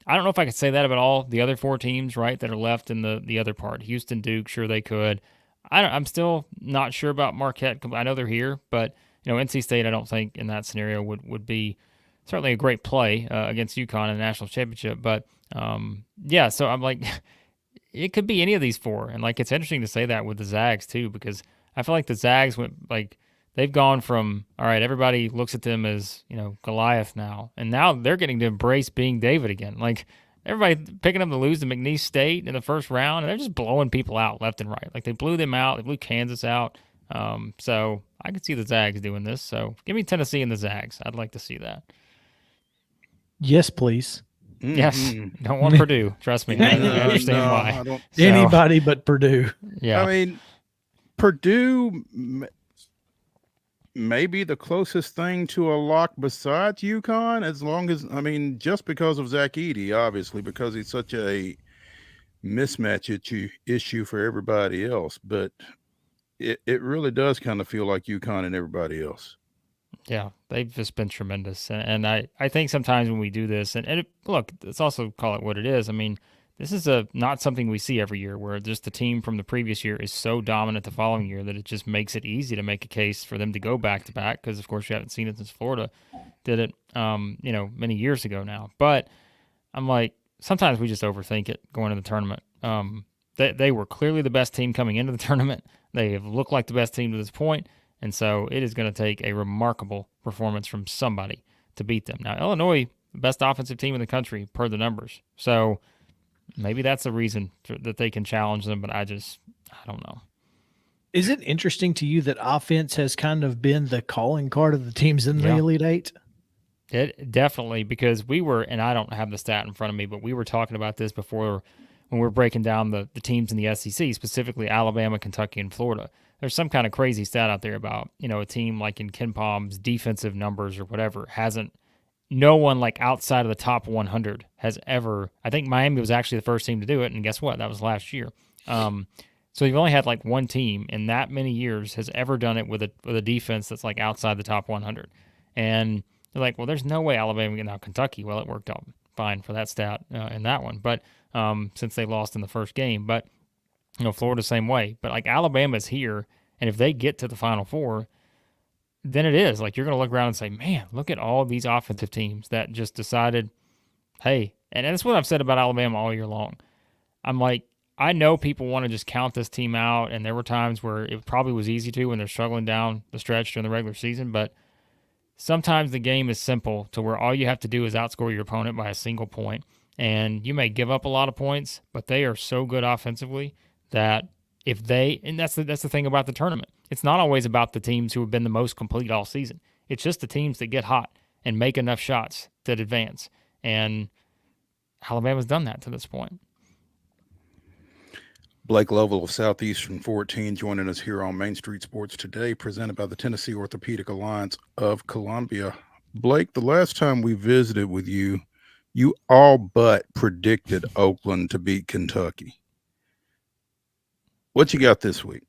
Speaker 8: don't know if I could say that about all the other 4 teams, right, that are left in the other part. Houston, Duke, sure they could. I'm still not sure about Marquette. I know they're here, but NC State, I don't think in that scenario would be certainly a great play against UConn in the national championship. But yeah, so I'm like, it could be any of these 4, and like it's interesting to say that with the Zags too, because I feel like the Zags went like they've gone from all right, everybody looks at them as Goliath now, and now they're getting to embrace being David again. Like everybody picking up to lose to McNeese State in the first round, and they're just blowing people out left and right. Like they blew them out, they blew Kansas out. So I could see the Zags doing this. So give me Tennessee and the Zags. I'd like to see that.
Speaker 2: Yes, please.
Speaker 1: Mm-hmm.
Speaker 8: Yes. Don't want Purdue. Trust me. I understand why.
Speaker 1: I don't.
Speaker 2: Anybody but Purdue.
Speaker 8: Yeah.
Speaker 1: I mean, Purdue may be the closest thing to a lock besides UConn, as long as, I mean, just because of Zach Edey, obviously, because he's such a mismatch issue for everybody else. But it really does kind of feel like UConn and everybody else.
Speaker 8: Yeah, they've just been tremendous. And I think sometimes when we do this, look, let's also call it what it is. I mean, this is not something we see every year where just the team from the previous year is so dominant the following year that it just makes it easy to make a case for them to go back-to-back because, of course, you haven't seen it since Florida did it, many years ago now. But I'm like, sometimes we just overthink it going into the tournament. They were clearly the best team coming into the tournament. They have looked like the best team to this point. And so it is going to take a remarkable performance from somebody to beat them. Now, Illinois, the best offensive team in the country per the numbers. So maybe that's the reason that they can challenge them, but I don't know.
Speaker 2: Is it interesting to you that offense has kind of been the calling card of the teams in the Elite Eight?
Speaker 8: It definitely, because we were, and I don't have the stat in front of me, but we were talking about this before when we were breaking down the teams in the SEC, specifically Alabama, Kentucky, and Florida. There's some kind of crazy stat out there about, a team like in Ken Palm's defensive numbers or whatever no one like outside of the top 100 has ever, I think Miami was actually the first team to do it. And guess what? That was last year. So you've only had like one team in that many years has ever done it with a defense that's like outside the top 100. And they're like, well, there's no way Alabama can now Kentucky. Well, it worked out fine for that stat in that one. But since they lost in the first game, but Florida same way. But like Alabama's here, and if they get to the Final Four, then it is like you're going to look around and say, man, look at all these offensive teams that just decided, hey, and that's what I've said about Alabama all year long. I'm like, I know people want to just count this team out, and there were times where it probably was easy to when they're struggling down the stretch during the regular season, but sometimes the game is simple to where all you have to do is outscore your opponent by a single point, and you may give up a lot of points, but they are so good offensively that and that's the thing about the tournament. It's not always about the teams who have been the most complete all season. It's just the teams that get hot and make enough shots that advance. And Alabama's done that to this point.
Speaker 1: Blake Lovell of Southeastern 14 joining us here on Main Street Sports Today, presented by the Tennessee Orthopedic Alliance of Columbia. Blake, the last time we visited with you, you all but predicted Oakland to beat Kentucky. What you got this week?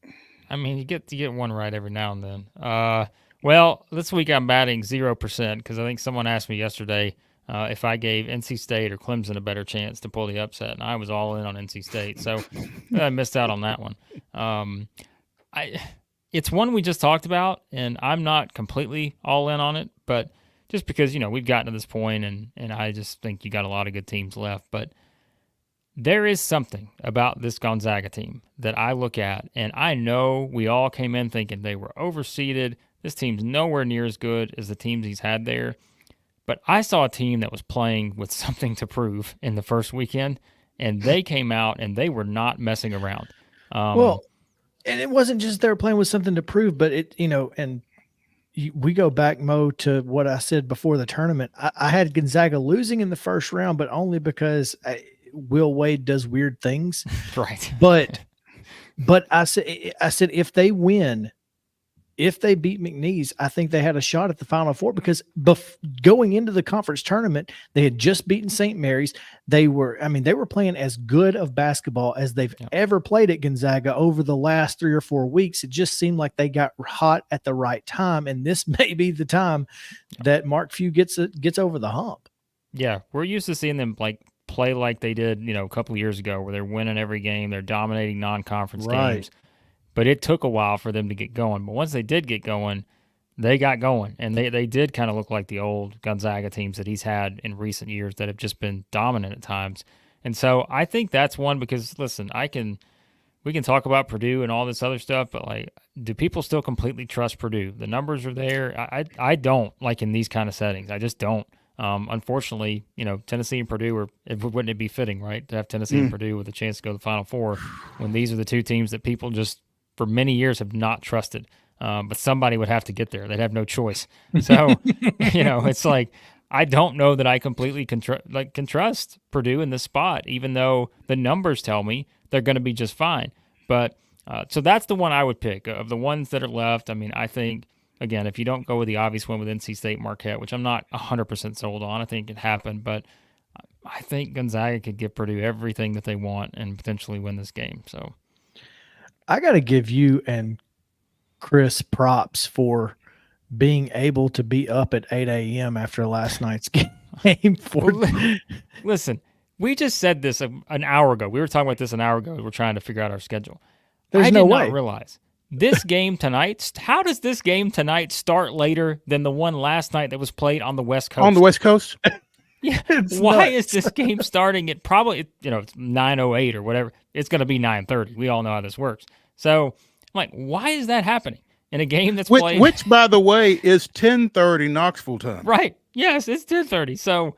Speaker 8: I mean, you get to get one right every now and then. Well, this week I'm batting 0% because I think someone asked me yesterday if I gave NC State or Clemson a better chance to pull the upset, and I was all in on NC State, so I missed out on that one. It's one we just talked about, and I'm not completely all in on it, but just because we've gotten to this point, and I just think you got a lot of good teams left, but there is something about this Gonzaga team that I look at, and I know we all came in thinking they were overseeded. This team's nowhere near as good as the teams he's had there. But I saw a team that was playing with something to prove in the first weekend, and they came out and they were not messing around.
Speaker 2: Well, and it wasn't just they were playing with something to prove, but we go back, Mo, to what I said before the tournament. I had Gonzaga losing in the first round, but only because Will Wade does weird things.
Speaker 8: Right.
Speaker 2: But I said if they win, if they beat McNeese, I think they had a shot at the Final Four because going into the conference tournament, they had just beaten St. Mary's. They were playing as good of basketball as they've ever played at Gonzaga over the last 3 or 4 weeks. It just seemed like they got hot at the right time, and this may be the time that Mark Few gets over the hump.
Speaker 8: Yeah, we're used to seeing them play like they did, a couple of years ago, where they're winning every game, they're dominating non-conference games. But it took a while for them to get going. But once they did get going, they got going. And they did kind of look like the old Gonzaga teams that he's had in recent years that have just been dominant at times. And so I think that's one because, listen, we can talk about Purdue and all this other stuff, but, do people still completely trust Purdue? The numbers are there. I don't, in these kind of settings. I just don't. Unfortunately, Tennessee and Purdue wouldn't it be fitting, right, to have Tennessee and Purdue with a chance to go to the Final Four when these are the two teams that people just for many years have not trusted, but somebody would have to get there. They'd have no choice. So, it's I don't know that I completely can trust Purdue in this spot, even though the numbers tell me they're going to be just fine. But so that's the one I would pick of the ones that are left. I mean, I think, again, if you don't go with the obvious one with NC State Marquette, which I'm not 100% sold on, I think it happened, but I think Gonzaga could give Purdue everything that they want and potentially win this game. So
Speaker 2: I got to give you and Chris props for being able to be up at 8 a.m. after last night's game.
Speaker 8: Listen, we just said this an hour ago. We were talking about this an hour ago. We're trying to figure out our schedule.
Speaker 2: I did not
Speaker 8: realize this game tonight. How does this game tonight start later than the one last night that was played on the West Coast?
Speaker 1: On the West Coast?
Speaker 8: Yeah. Why is this game starting at probably, it's 9:08 or whatever. It's going to be 9:30. We all know how this works. So, why is that happening in a game that's played?
Speaker 1: Which, by the way, is 10:30 Knoxville time.
Speaker 8: Right. Yes, it's 10:30. So,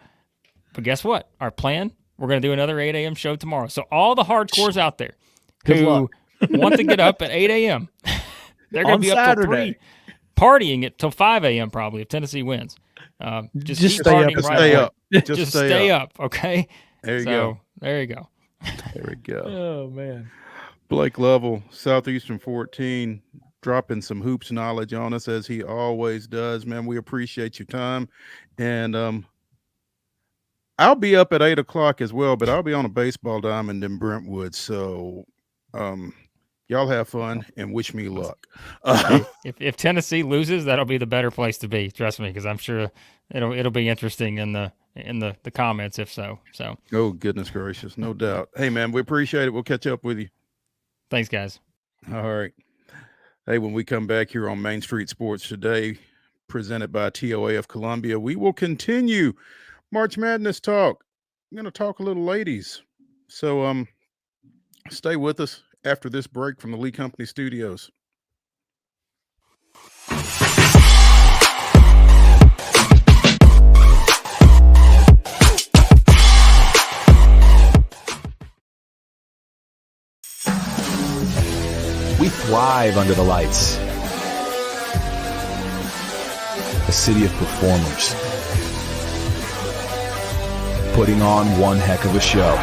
Speaker 8: but guess what? Our plan, we're going to do another 8 a.m. show tomorrow. So all the hardcores out there who want to get up at 8 a.m., they're going to be up till 3, partying it till 5 a.m. probably if Tennessee wins. Just
Speaker 2: stay up.
Speaker 1: Stay up.
Speaker 8: Just stay up, okay?
Speaker 1: There you go.
Speaker 8: There you go.
Speaker 1: There we go.
Speaker 2: Oh, man.
Speaker 1: Blake Lovell, Southeastern 14, dropping some hoops knowledge on us as he always does. Man, we appreciate your time. And I'll be up at 8 o'clock as well, but I'll be on a baseball diamond in Brentwood. So y'all have fun and wish me luck.
Speaker 8: If Tennessee loses, that'll be the better place to be. Trust me, because I'm sure it'll be interesting in the comments if so. So.
Speaker 1: Oh, goodness gracious. No doubt. Hey, man, we appreciate it. We'll catch up with you.
Speaker 8: Thanks, guys.
Speaker 1: All right. Hey, when we come back here on Main Street Sports Today, presented by TOA of Columbia, we will continue March Madness talk. I'm going to talk a little ladies. So stay with us after this break from the Lee Company Studios.
Speaker 7: We thrive under the lights. A city of performers. Putting on one heck of a show.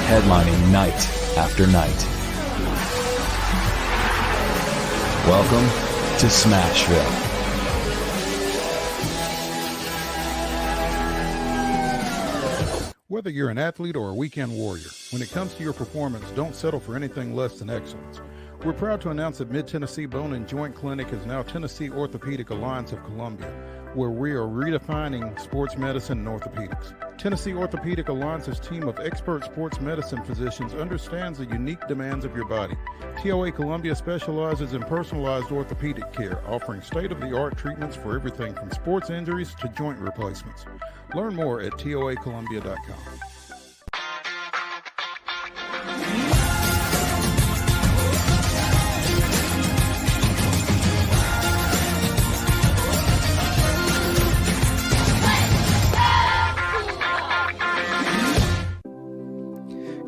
Speaker 7: Headlining night after night. Welcome to Smashville.
Speaker 1: Whether you're an athlete or a weekend warrior, when it comes to your performance, don't settle for anything less than excellence. We're proud to announce that Mid-Tennessee Bone and Joint Clinic is now Tennessee Orthopedic Alliance of Columbia, where we are redefining sports medicine and orthopedics. Tennessee Orthopedic Alliance's team of expert sports medicine physicians understands the unique demands of your body. TOA Columbia specializes in personalized orthopedic care, offering state-of-the-art treatments for everything from sports injuries to joint replacements. Learn more at toacolumbia.com.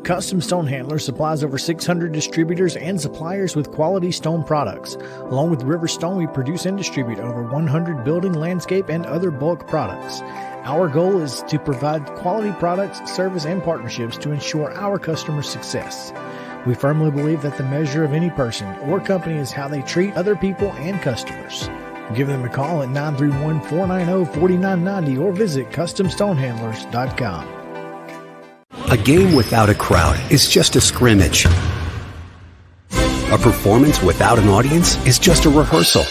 Speaker 2: Custom Stone Handler supplies over 600 distributors and suppliers with quality stone products. Along with River Stone, we produce and distribute over 100 building, landscape, and other bulk products. Our goal is to provide quality products, service, and partnerships to ensure our customers' success. We firmly believe that the measure of any person or company is how they treat other people and customers. Give them a call at 931-490-4990 or visit CustomStonehandlers.com.
Speaker 5: A game without a crowd is just a scrimmage. A performance without an audience is just a rehearsal.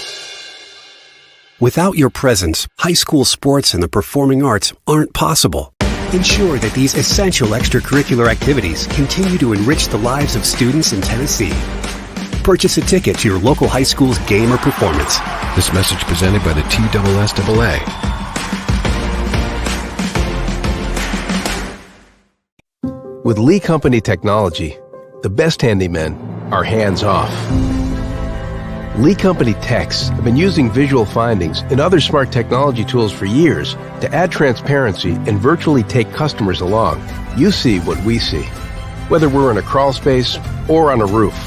Speaker 5: Without your presence, high school sports and the performing arts aren't possible. Ensure that these essential extracurricular activities continue to enrich the lives of students in Tennessee. Purchase a ticket to your local high school's game or performance.
Speaker 4: This message presented by the TSSAA. With Lee Company technology, the best handymen are hands-off. Lee Company techs have been using visual findings and other smart technology tools for years to add transparency and virtually take customers along. You see what we see, whether we're in a crawl space or on a roof.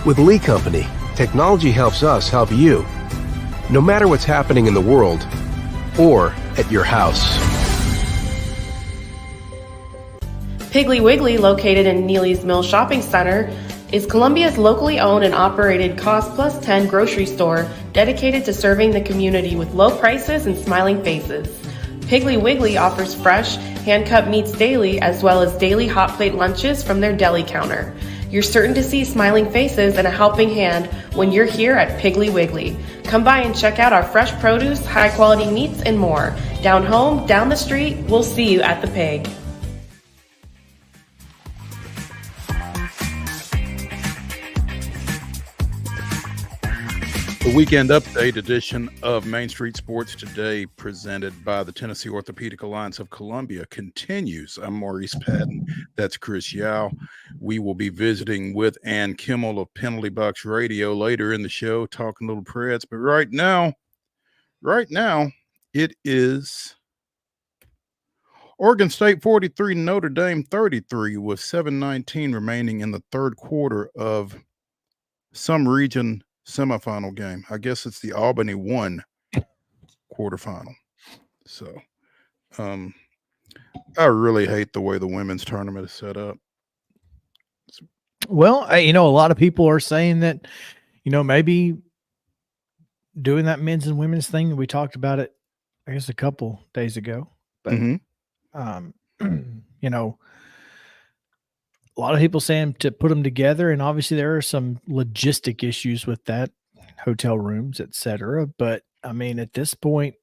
Speaker 4: With Lee Company, technology helps us help you, no matter what's happening in the world or at your house.
Speaker 6: Piggly Wiggly, located in Neely's Mill Shopping Center, is Columbia's locally owned and operated Cost Plus 10 grocery store dedicated to serving the community with low prices and smiling faces. Piggly Wiggly offers fresh, hand-cut meats daily as well as daily hot plate lunches from their deli counter. You're certain to see smiling faces and a helping hand when you're here at Piggly Wiggly. Come by and check out our fresh produce, high-quality meats, and more. Down home, down the street, we'll see you at the Pig.
Speaker 1: The weekend update edition of Main Street Sports Today, presented by the Tennessee Orthopedic Alliance of Columbia, continues. I'm Maurice Patton. That's Chris Yao. We will be visiting with Ann Kimmel of Penalty Box Radio later in the show, talking a little Preds. But right now, it is Oregon State 43, Notre Dame 33, with 7:19 remaining in the third quarter of some region semifinal game. I guess it's the Albany 1 quarterfinal. So I really hate the way the women's tournament is set up.
Speaker 2: Well, a lot of people are saying that, maybe doing that men's and women's thing. We talked about it, I guess, a couple days ago. But, a lot of people saying to put them together, and obviously there are some logistic issues with that, hotel rooms, etc. But I mean, at this point,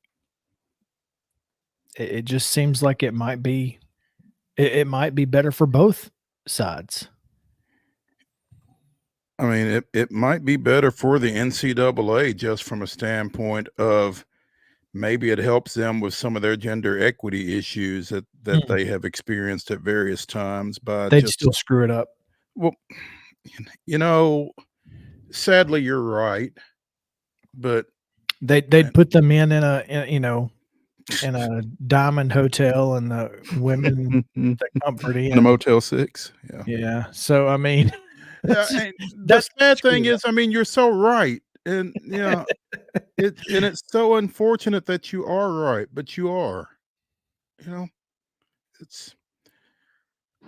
Speaker 2: it just seems like it might be better for both sides.
Speaker 1: I mean, it might be better for the NCAA just from a standpoint of maybe it helps them with some of their gender equity issues that they have experienced at various times. But
Speaker 2: they'd still screw it up.
Speaker 1: Well, sadly, you're right, but
Speaker 2: they'd put them in a diamond hotel and the women the comforty
Speaker 1: in a Motel 6.
Speaker 2: Yeah. So I mean,
Speaker 1: the sad thing is, I mean, you're so right. And it's so unfortunate that you are right, but you are. It's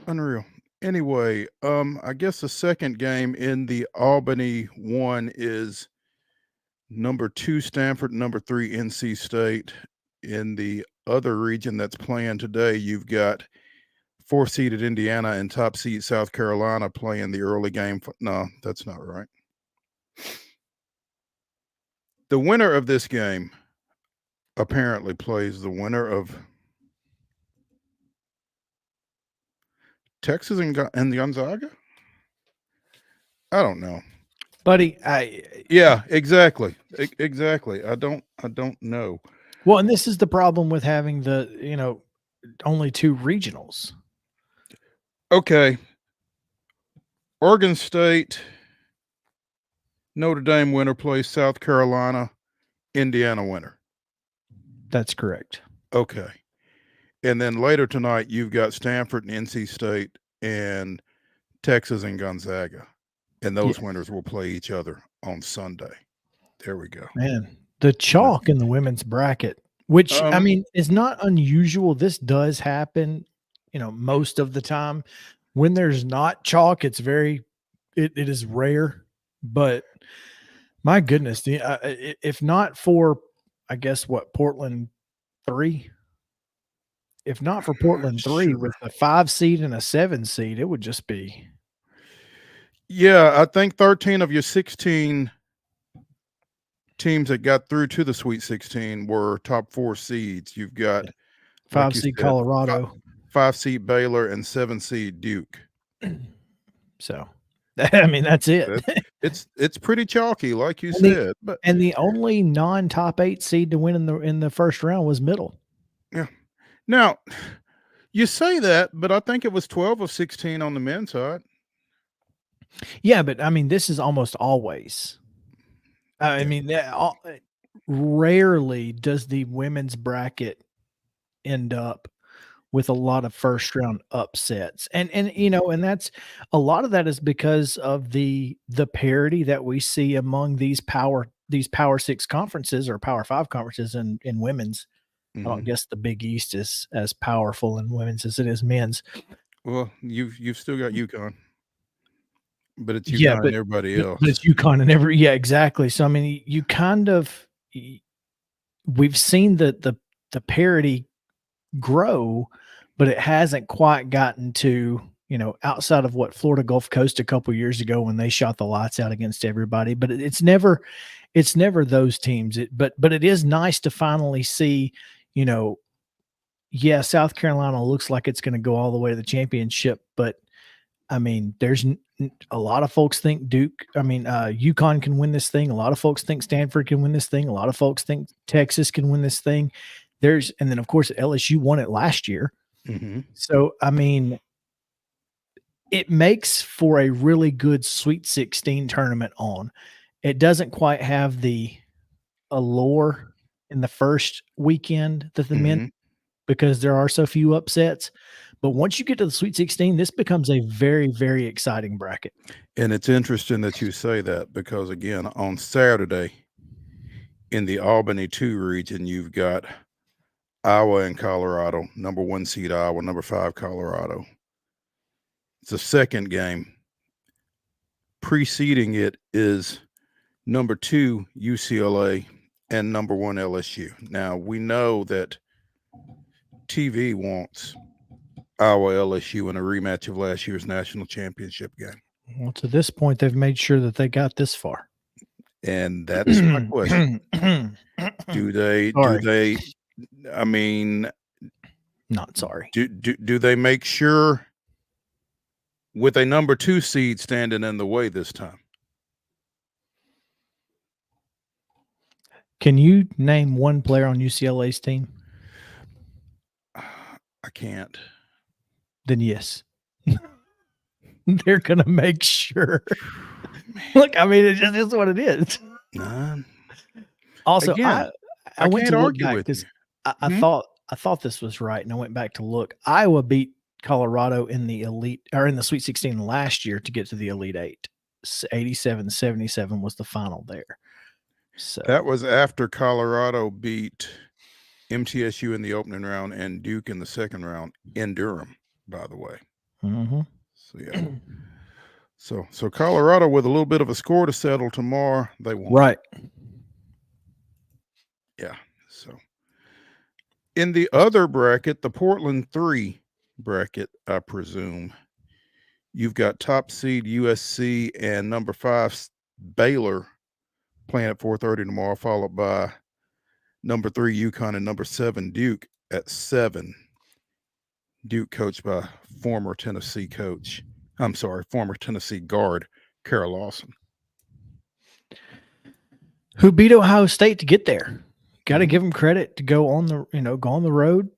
Speaker 1: unreal. Anyway, I guess the second game in the Albany 1 is number 2 Stanford, number 3 NC State. In the other region that's playing today, you've got 4th-seeded Indiana and top seed South Carolina playing the early game. No, that's not right. The winner of this game apparently plays the winner of Texas and Gonzaga. I don't know,
Speaker 2: buddy.
Speaker 1: Yeah, exactly. I don't know.
Speaker 2: Well, and this is the problem with having the only 2 regionals.
Speaker 1: Okay. Oregon State, Notre Dame winner plays South Carolina, Indiana winner.
Speaker 2: That's correct.
Speaker 1: Okay. And then later tonight, you've got Stanford and NC State and Texas and Gonzaga. And those
Speaker 2: Yeah.
Speaker 1: winners will play each other on Sunday. There we go.
Speaker 2: Man, the chalk in the women's bracket, which I mean is not unusual. This does happen, most of the time. When there's not chalk, it is rare. But my goodness, if not for, I guess Portland 3. If not for Portland 3
Speaker 1: Sure.
Speaker 2: with a 5 seed and a 7 seed, it would just be.
Speaker 1: Yeah, I think 13 of your 16 teams that got through to the Sweet 16 were top 4 seeds. You've got
Speaker 2: 5 seed Colorado,
Speaker 1: 5 seed Baylor, and 7 seed Duke.
Speaker 2: So, I mean, that's it.
Speaker 1: It's pretty chalky, like you said.
Speaker 2: And the only non-top 8 seed to win in the first round was Middle.
Speaker 1: Yeah. Now, you say that, but I think it was 12 of 16 on the men's side.
Speaker 2: Yeah, but I mean, this is almost always. I mean, rarely does the women's bracket end up with a lot of first round upsets. And that's a lot of that is because of the parity that we see among these power 6 conferences or power 5 conferences in women's. I don't guess the Big East is as powerful in women's as it is men's.
Speaker 1: Well, you've still got UConn. But it's UConn and everybody else.
Speaker 2: But it's UConn and yeah, exactly. So I mean, you kind of we've seen the parity grow, but it hasn't quite gotten to, outside of what Florida Gulf Coast a couple years ago when they shot the lights out against everybody. But it's never those teams. But it is nice to finally see, South Carolina looks like it's going to go all the way to the championship, but I mean, there's a lot of folks think UConn can win this thing. A lot of folks think Stanford can win this thing. A lot of folks think Texas can win this thing. And then of course LSU won it last year. So, I mean, it makes for a really good Sweet 16 tournament on. It doesn't quite have the allure in the first weekend that the men, because there are so few upsets. But once you get to the Sweet 16, this becomes a very, very exciting bracket.
Speaker 1: And it's interesting that you say that because, again, on Saturday in the Albany 2 region, you've got Iowa and Colorado, number 1 seed Iowa, number 5 Colorado. It's the second game. Preceding it is number 2 UCLA and number 1 LSU. Now, we know that TV wants Iowa LSU in a rematch of last year's national championship game.
Speaker 2: Well, to this point, they've made sure that they got this far.
Speaker 1: And that's my question. Do they, I mean,
Speaker 2: not sorry.
Speaker 1: Do they make sure with a number 2 seed standing in the way this time?
Speaker 2: Can you name one player on UCLA's team?
Speaker 1: I can't.
Speaker 2: Then yes. They're going to make sure. Look, I mean, it just is what it is. Also,
Speaker 1: again,
Speaker 2: I went to look back. I thought this was right, and I went back to look. Iowa beat Colorado in the in the Sweet 16 last year to get to the Elite 8. 87-77 was the final there. So
Speaker 1: that was after Colorado beat MTSU in the opening round and Duke in the second round in Durham, by the way. So yeah. So Colorado with a little bit of a score to settle tomorrow, they won.
Speaker 2: Right.
Speaker 1: Yeah. So in the other bracket, the Portland 3 bracket, I presume, you've got top seed USC and number 5 Baylor playing at 4:30 tomorrow, followed by number 3 UConn and number 7 Duke at 7. Duke coached by former Tennessee guard Kara Lawson,
Speaker 2: who beat Ohio State to get there. Got to give them credit to go on the road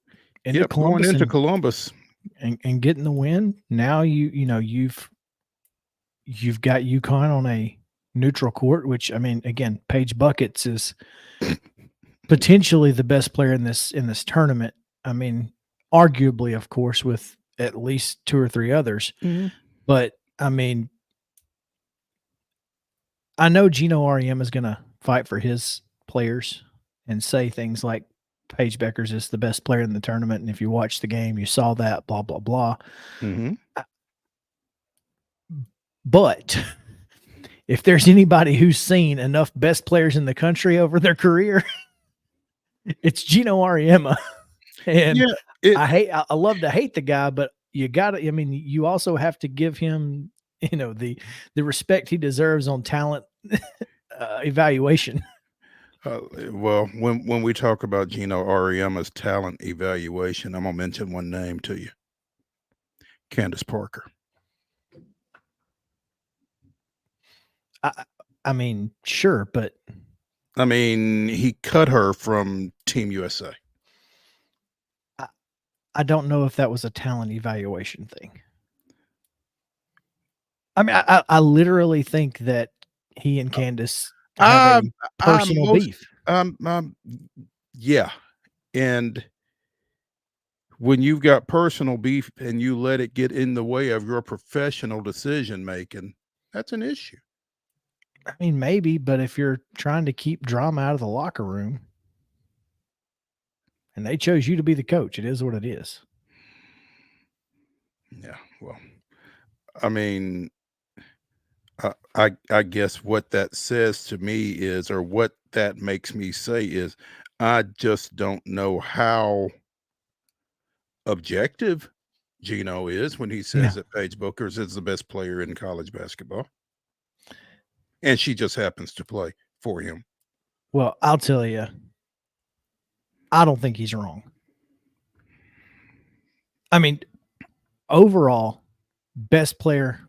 Speaker 2: into
Speaker 1: Columbus
Speaker 2: and getting the win. Now you've got UConn on a neutral court, which, I mean, again, Paige Buckets is potentially the best player in this tournament. I mean, arguably, of course, with at least 2 or 3 others.
Speaker 1: Mm-hmm.
Speaker 2: But I mean, I know Gino Auriemma is going to fight for his players and say things like Paige Beckers is the best player in the tournament. And if you watch the game, you saw that, blah, blah, blah.
Speaker 1: Mm-hmm.
Speaker 2: But if there's anybody who's seen enough best players in the country over their career, it's Gino Auriemma. And I love to hate the guy, but you gotta, I mean, you also have to give him, you know, the respect he deserves on talent evaluation.
Speaker 1: Well, when we talk about Gino Auriemma's talent evaluation, I'm gonna mention one name to you. Candace Parker.
Speaker 2: I mean, sure, but
Speaker 1: I mean, he cut her from Team USA.
Speaker 2: I don't know if that was a talent evaluation thing. I mean, I literally think that he and Candace have a personal beef.
Speaker 1: Yeah. And when you've got personal beef and you let it get in the way of your professional decision making, that's an issue.
Speaker 2: I mean, maybe, but if you're trying to keep drama out of the locker room and they chose you to be the coach, it is what it is.
Speaker 1: Yeah. Well, I mean, I guess what that says to me is, or what that makes me say is, I just don't know how objective Gino is when he says that Paige Beckers is the best player in college basketball. And she just happens to play for him.
Speaker 2: Well, I'll tell you, I don't think he's wrong. I mean, overall, best player.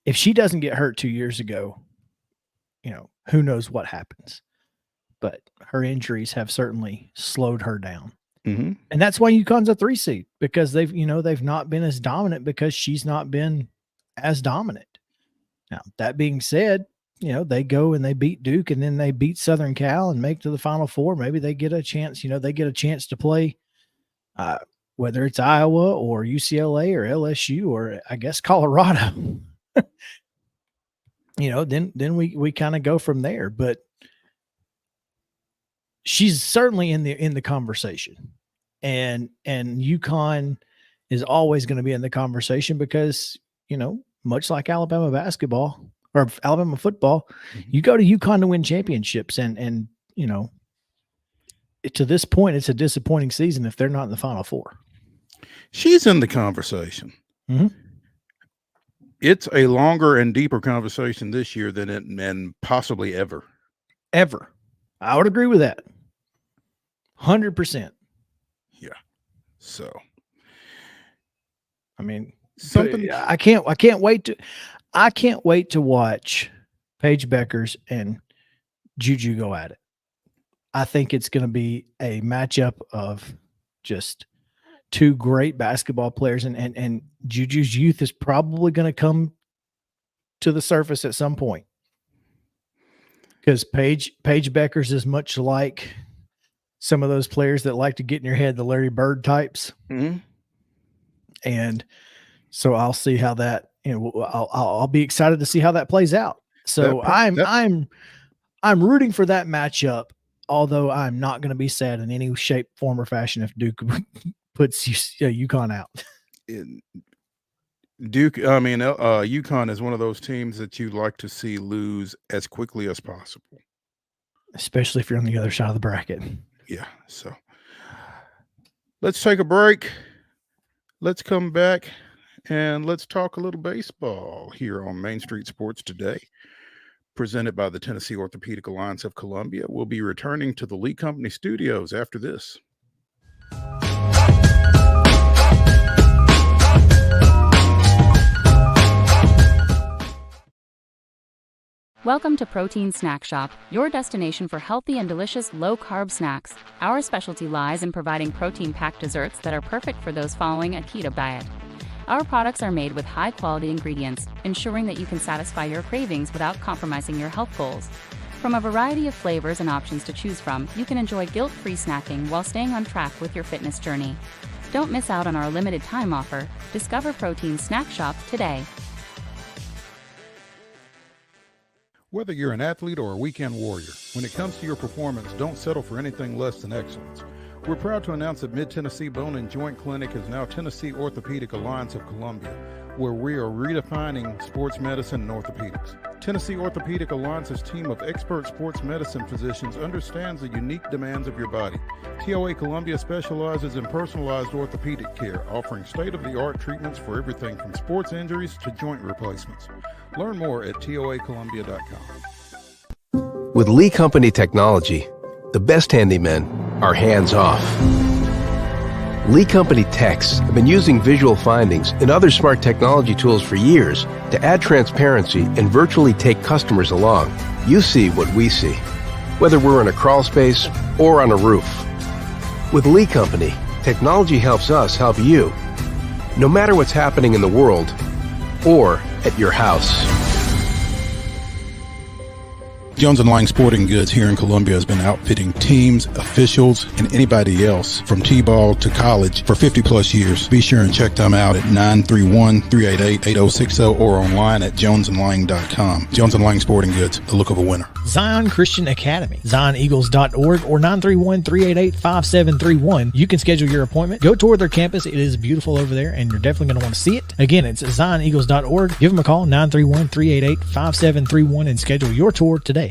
Speaker 2: If she doesn't get hurt 2 years ago, you know, who knows what happens. But her injuries have certainly slowed her down.
Speaker 1: Mm-hmm.
Speaker 2: And that's why UConn's a 3 seed, because they've not been as dominant because she's not been as dominant. Now, that being said, you know, they go and they beat Duke and then they beat Southern Cal and make to the Final Four. Maybe they get a chance, to play, whether it's Iowa or UCLA or LSU or I guess Colorado. You know, then we kind of go from there. But she's certainly in the conversation, and UConn is always going to be in the conversation because, you know, much like Alabama basketball or Alabama football, you go to UConn to win championships, and you know, to this point, it's a disappointing season if they're not in the Final Four.
Speaker 1: She's in the conversation.
Speaker 2: Mm-hmm.
Speaker 1: It's a longer and deeper conversation this year than and possibly ever.
Speaker 2: Ever. I would agree with that. 100%.
Speaker 1: Yeah. So,
Speaker 2: I mean,
Speaker 1: something
Speaker 2: I can't wait to watch Paige Beckers and Juju go at it. I think it's going to be a matchup of just two great basketball players, and Juju's youth is probably going to come to the surface at some point, because Paige Beckers is much like some of those players that like to get in your head, the Larry Bird types.
Speaker 1: Mm-hmm.
Speaker 2: And so I'll see how that, you know, I'll be excited to see how that plays out. So I'm rooting for that matchup, although I'm not going to be sad in any shape, form, or fashion if Duke puts UConn out.
Speaker 1: UConn is one of those teams that you like to see lose as quickly as possible,
Speaker 2: especially if you're on the other side of the bracket.
Speaker 1: Yeah. So let's take a break. Let's come back and let's talk a little baseball here on Main Street Sports Today, presented by the Tennessee Orthopedic Alliance of Columbia. We'll be returning to the Lee Company studios after this.
Speaker 9: Welcome to Protein Snack Shop, your destination for healthy and delicious low-carb snacks. Our specialty lies in providing protein-packed desserts that are perfect for those following a keto diet. Our products are made with high-quality ingredients, ensuring that you can satisfy your cravings without compromising your health goals. From a variety of flavors and options to choose from, you can enjoy guilt-free snacking while staying on track with your fitness journey. Don't miss out on our limited time offer. Discover Protein Snack Shop today.
Speaker 1: Whether you're an athlete or a weekend warrior, when it comes to your performance, don't settle for anything less than excellence. We're proud to announce that Mid-Tennessee Bone and Joint Clinic is now Tennessee Orthopedic Alliance of Columbia, where we are redefining sports medicine and orthopedics. Tennessee Orthopedic Alliance's team of expert sports medicine physicians understands the unique demands of your body. TOA Columbia specializes in personalized orthopedic care, offering state-of-the-art treatments for everything from sports injuries to joint replacements. Learn more at toacolumbia.com.
Speaker 4: With Lee Company technology, the best handymen are hands-off. Lee Company techs have been using visual findings and other smart technology tools for years to add transparency and virtually take customers along. You see what we see, whether we're in a crawl space or on a roof. With Lee Company, technology helps us help you, no matter what's happening in the world or at your house.
Speaker 1: Jones & Lang Sporting Goods here in Columbia has been outfitting teams, officials, and anybody else from T-ball to college for 50 plus years. Be sure and check them out at 931-388-8060 or online at jonesandlang.com. Jones & Lang Sporting Goods, the look of a winner.
Speaker 2: Zion Christian Academy, zioneagles.org or 931-388-5731. You can schedule your appointment. Go tour their campus. It is beautiful over there, and you're definitely going to want to see it. Again, it's zioneagles.org. Give them a call, 931-388-5731, and schedule your tour today.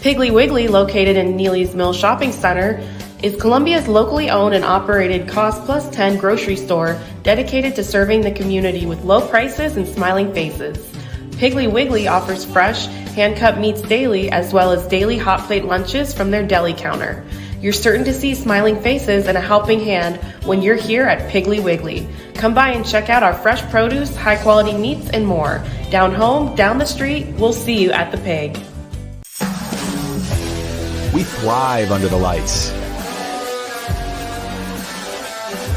Speaker 6: Piggly Wiggly, located in Neely's Mill Shopping Center, is Columbia's locally owned and operated Cost Plus 10 grocery store dedicated to serving the community with low prices and smiling faces. Piggly Wiggly offers fresh, hand-cut meats daily as well as daily hot plate lunches from their deli counter. You're certain to see smiling faces and a helping hand when you're here at Piggly Wiggly. Come by and check out our fresh produce, high-quality meats, and more. Down home, down the street, we'll see you at the Pig.
Speaker 7: We thrive under the lights.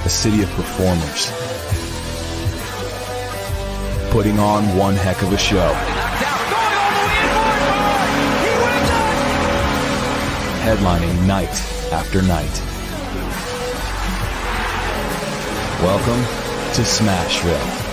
Speaker 7: A city of performers. Putting on one heck of a show. Headlining night after night. Welcome to Smashville.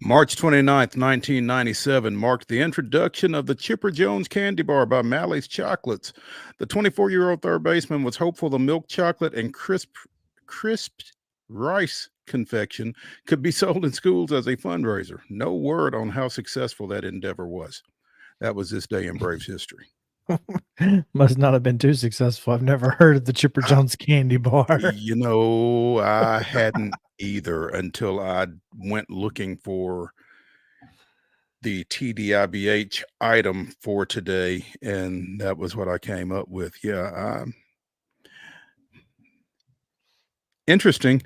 Speaker 1: March 29th, 1997 marked the introduction of the Chipper Jones candy bar by Mally's Chocolates. The 24-year-old third baseman was hopeful the milk chocolate and crisped rice confection could be sold in schools as a fundraiser. No word on how successful that endeavor was. That was this day in Braves history.
Speaker 2: Must not have been too successful. I've never heard of the Chipper Jones candy bar.
Speaker 1: You know, I hadn't either until I went looking for the TDIBH item for today, and that was what I came up with. Yeah, interesting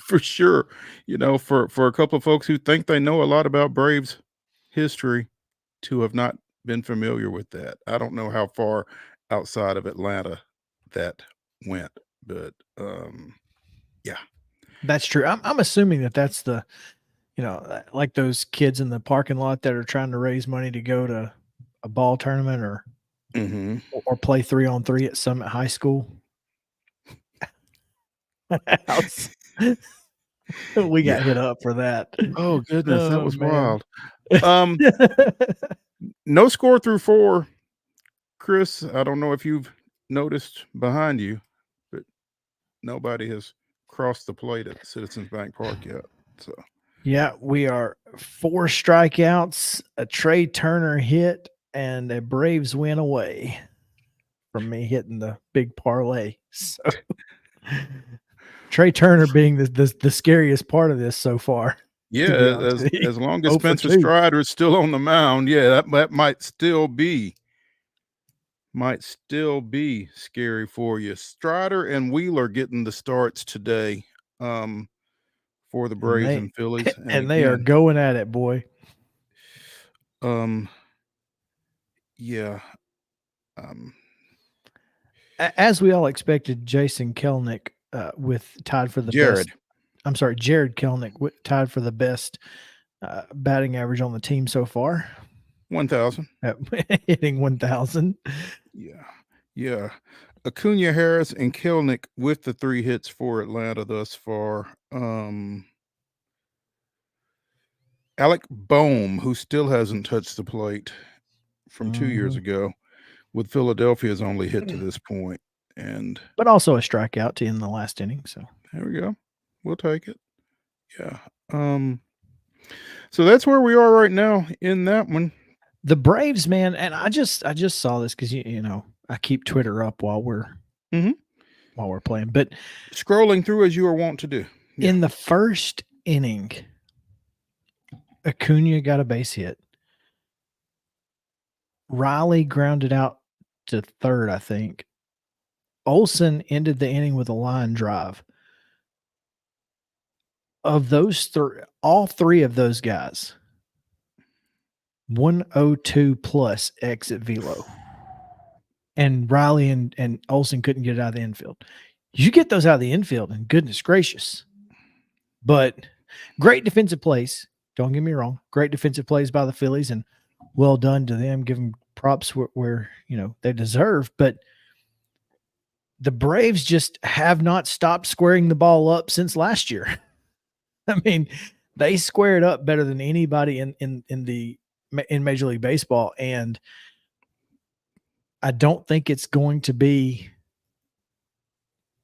Speaker 1: for sure. You know, for a couple of folks who think they know a lot about Braves history to have not been familiar with that. I don't know how far outside of Atlanta that went, but yeah.
Speaker 2: That's true. I'm assuming that that's the, you know, like those kids in the parking lot that are trying to raise money to go to a ball tournament or play 3-on-3 at Summit High School. We got hit up for that.
Speaker 1: Oh goodness, that was wild. No score through 4. Chris, I don't know if you've noticed behind you, but nobody has crossed the plate at Citizens Bank Park yet. So
Speaker 2: yeah, we are 4 strikeouts, a Trey Turner hit, and a Braves win away from me hitting the big parlay. So Trey Turner being the scariest part of this so far.
Speaker 1: Yeah, as long as Spencer Strider is still on the mound, yeah, that might still be might still be scary for you. Strider and Wheeler getting the starts today for the
Speaker 2: And
Speaker 1: Braves
Speaker 2: they
Speaker 1: and Phillies.
Speaker 2: and they are going at it, boy.
Speaker 1: Um, yeah.
Speaker 2: As we all expected, Jason Kelnick with tied for the
Speaker 1: Jared.
Speaker 2: best. I'm sorry, Jared Kelnick tied for the best batting average on the team so far.
Speaker 1: 1,000.
Speaker 2: Hitting 1,000.
Speaker 1: Yeah. Yeah. Acuna, Harris, and Kelnick with the 3 hits for Atlanta thus far. Alec Boehm, who still hasn't touched the plate from 2 years ago, with Philadelphia's only hit to this point.
Speaker 2: But also a strikeout to end the last inning. So
Speaker 1: there we go. We'll take it. Yeah. So that's where we are right now in that one.
Speaker 2: The Braves, man, and I just saw this because you know I keep Twitter up while we're playing, but
Speaker 1: scrolling through as you are wont to do.
Speaker 2: Yeah. In the first inning, Acuna got a base hit. Riley grounded out to third, I think. Olsen ended the inning with a line drive. Of those three, all 3 of those guys, 102 plus exit velo. And Riley and Olsen couldn't get it out of the infield. You get those out of the infield, and goodness gracious. But great defensive plays. Don't get me wrong. Great defensive plays by the Phillies, and well done to them. Give them props where you know they deserve. But the Braves just have not stopped squaring the ball up since last year. I mean, they squared up better than anybody in Major League Baseball, and I don't think it's going to be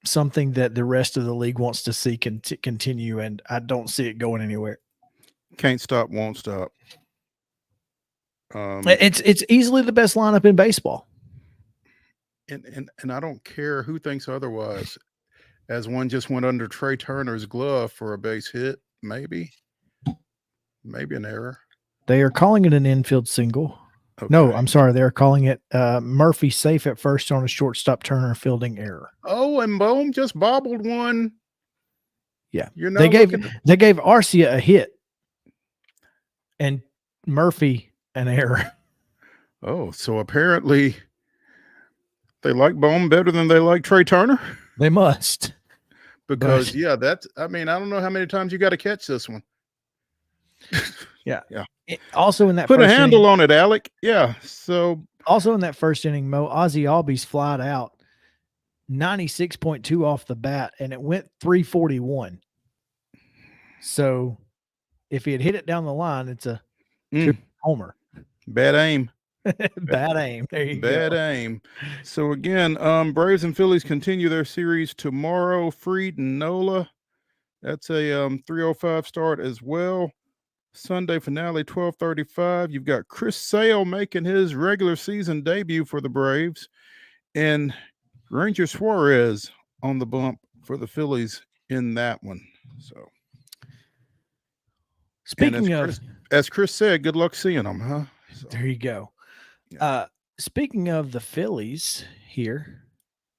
Speaker 2: something that the rest of the league wants to see continue, and I don't see it going anywhere.
Speaker 1: Can't stop, won't stop.
Speaker 2: It's easily the best lineup in baseball.
Speaker 1: And I don't care who thinks otherwise. As one just went under Trey Turner's glove for a base hit, maybe an error.
Speaker 2: They are calling it an infield single. Okay. No, I'm sorry. They're calling it Murphy safe at first on a shortstop, Turner fielding error.
Speaker 1: Oh, and Boehm just bobbled one.
Speaker 2: Yeah. They gave Arcia a hit and Murphy an error.
Speaker 1: Oh, so apparently they like Boehm better than they like Trey Turner?
Speaker 2: They must.
Speaker 1: Because, I don't know how many times you got to catch this one.
Speaker 2: Yeah.
Speaker 1: Yeah.
Speaker 2: Also in that
Speaker 1: put a handle on it, Alec. Yeah. So
Speaker 2: also in that first inning, Ozzie Albies flied out 96.2 off the bat, and it went 341. So if he had hit it down the line, it's a homer.
Speaker 1: Bad aim.
Speaker 2: Bad aim. There you go.
Speaker 1: Bad aim. So again, Braves and Phillies continue their series tomorrow. Fried and Nola. That's a 3:05 start as well. Sunday finale, 12:35. You've got Chris Sale making his regular season debut for the Braves, and Ranger Suarez on the bump for the Phillies in that one. So,
Speaker 2: speaking of,
Speaker 1: as Chris said, good luck seeing them, huh? So,
Speaker 2: there you go. Yeah. Speaking of the Phillies here,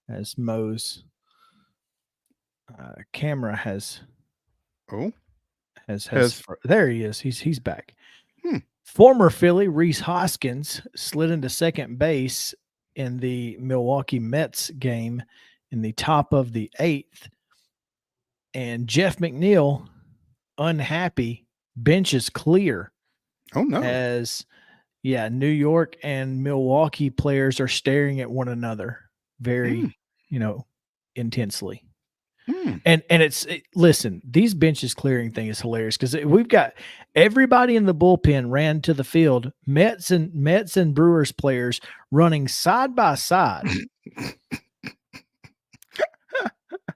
Speaker 2: as Mo's camera has.
Speaker 1: Oh.
Speaker 2: There he is. He's back. Former Philly Rhys Hoskins slid into second base in the Milwaukee Mets game in the top of the 8th, and Jeff McNeil, unhappy, bench is clear.
Speaker 1: Oh no!
Speaker 2: As New York and Milwaukee players are staring at one another very, intensely. And listen, these benches clearing thing is hilarious because we've got everybody in the bullpen ran to the field, Mets and Brewers players running side by side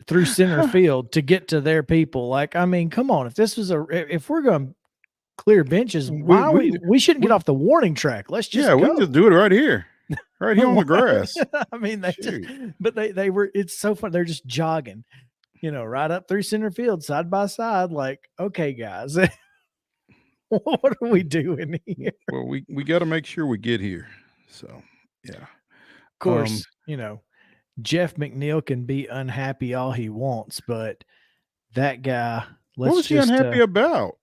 Speaker 2: through center field to get to their people. Like, I mean, come on, if we're going to clear benches, we shouldn't get off the warning track. Let's just go.
Speaker 1: We can just do it right here. Right here on the grass.
Speaker 2: I mean, they were, it's so fun. They're just jogging. Right up through center field, side by side, like, okay, guys, what are we doing here?
Speaker 1: Well, we got to make sure we get here. So, yeah.
Speaker 2: course, Jeff McNeil can be unhappy all he wants, but that guy,
Speaker 1: What was he unhappy about?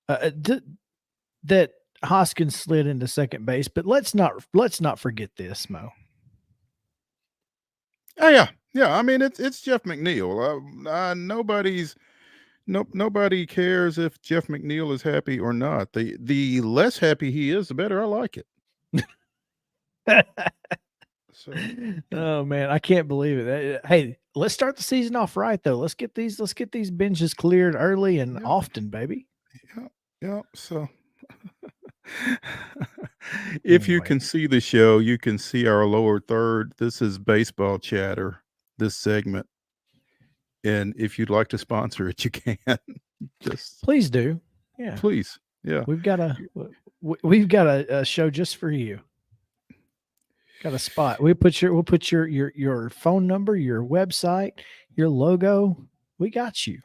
Speaker 2: That Hoskins slid into second base, but let's not forget this, Mo.
Speaker 1: Oh yeah, yeah. I mean, it's Jeff McNeil. Nobody cares if Jeff McNeil is happy or not. The less happy he is, the better I like it. So,
Speaker 2: oh man, I can't believe it. Hey, let's start the season off right though. Let's get these benches cleared early and often, baby.
Speaker 1: Yeah. So if you can see the show, you can see our lower third. This is baseball chatter, this segment. And if you'd like to sponsor it, you can. Just
Speaker 2: please do. Yeah.
Speaker 1: Please. Yeah.
Speaker 2: We've got a show just for you. Got a spot. We'll put your phone number, your website, your logo. We got you.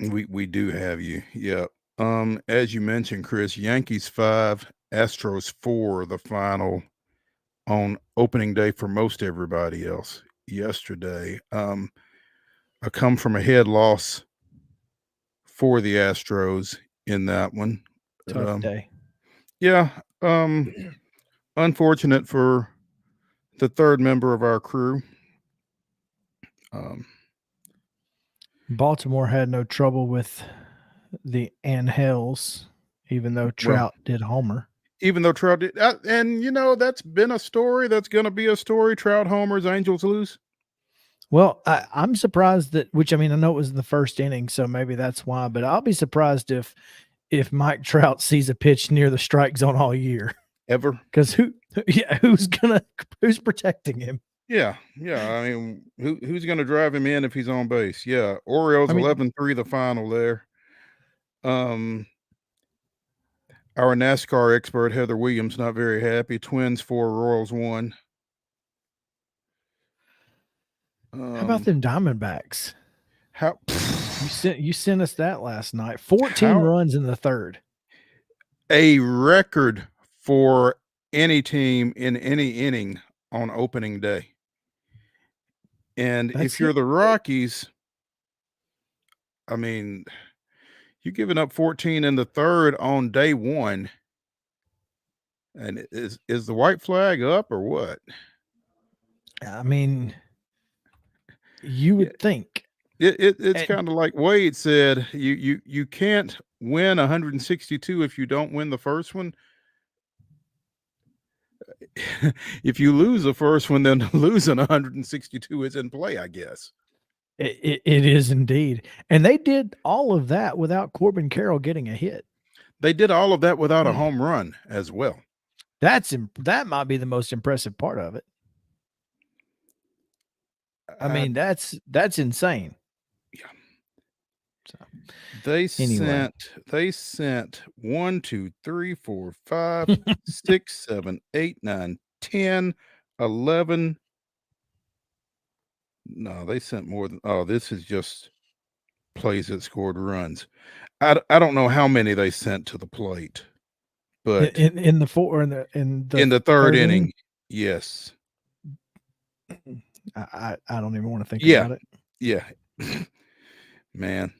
Speaker 1: We do have you. Yeah. As you mentioned, Chris, Yankees 5, Astros 4, the final on opening day for most everybody else yesterday. A come from ahead loss for the Astros in that one.
Speaker 2: Tough day.
Speaker 1: Yeah. Unfortunate for the third member of our crew.
Speaker 2: Baltimore had no trouble with the Angels, even though Trout did homer.
Speaker 1: Even though Trout did, and that's been a story. That's going to be a story. Trout homers, Angels lose.
Speaker 2: Well, I'm surprised that. Which I know it was in the first inning, so maybe that's why. But I'll be surprised if Mike Trout sees a pitch near the strike zone all year.
Speaker 1: Ever?
Speaker 2: Because who's protecting him?
Speaker 1: Yeah. I mean, who's going to drive him in if he's on base? Yeah. Orioles 11-3 the final there. Our NASCAR expert Heather Williams not very happy. Twins 4, Royals 1.
Speaker 2: How about them Diamondbacks?
Speaker 1: How
Speaker 2: you sent us that last night? 14 runs in the third.
Speaker 1: A record for any team in any inning on opening day. And if you're the Rockies, I mean, you're giving up 14 in the third on day one. And is the white flag up or what?
Speaker 2: I mean, you would think.
Speaker 1: It's kind of like Wade said, you can't win 162 if you don't win the first one. If you lose the first one, then losing 162 is in play, I guess.
Speaker 2: It is indeed. And they did all of that without Corbin Carroll getting a hit.
Speaker 1: They did all of that without a home run as well.
Speaker 2: That might be the most impressive part of it. I mean, that's insane.
Speaker 1: Yeah. So they sent 1, 2, 3, 4, 5, 6, 7, 8, 9, 10, 11. No, they sent more than. Oh, this is just plays that scored runs. I don't know how many they sent to the plate, but
Speaker 2: in the
Speaker 1: third inning, yes.
Speaker 2: I don't even want to think about it.
Speaker 1: Yeah, man,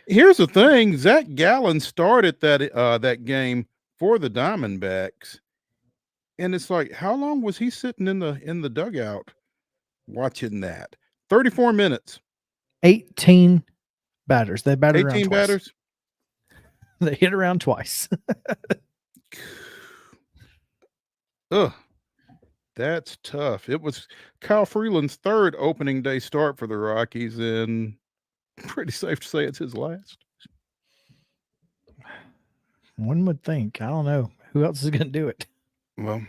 Speaker 1: here's the thing. Zach Gallen started that game for the Diamondbacks, and it's like, how long was he sitting in the dugout watching that? 34 minutes.
Speaker 2: 18 batters. They batted
Speaker 1: 18
Speaker 2: around twice.
Speaker 1: batters.
Speaker 2: They hit around twice.
Speaker 1: Ugh. That's tough. It was Kyle Freeland's third opening day start for the Rockies, and pretty safe to say it's his last.
Speaker 2: One would think. I don't know. Who else is going to do it?
Speaker 1: Well,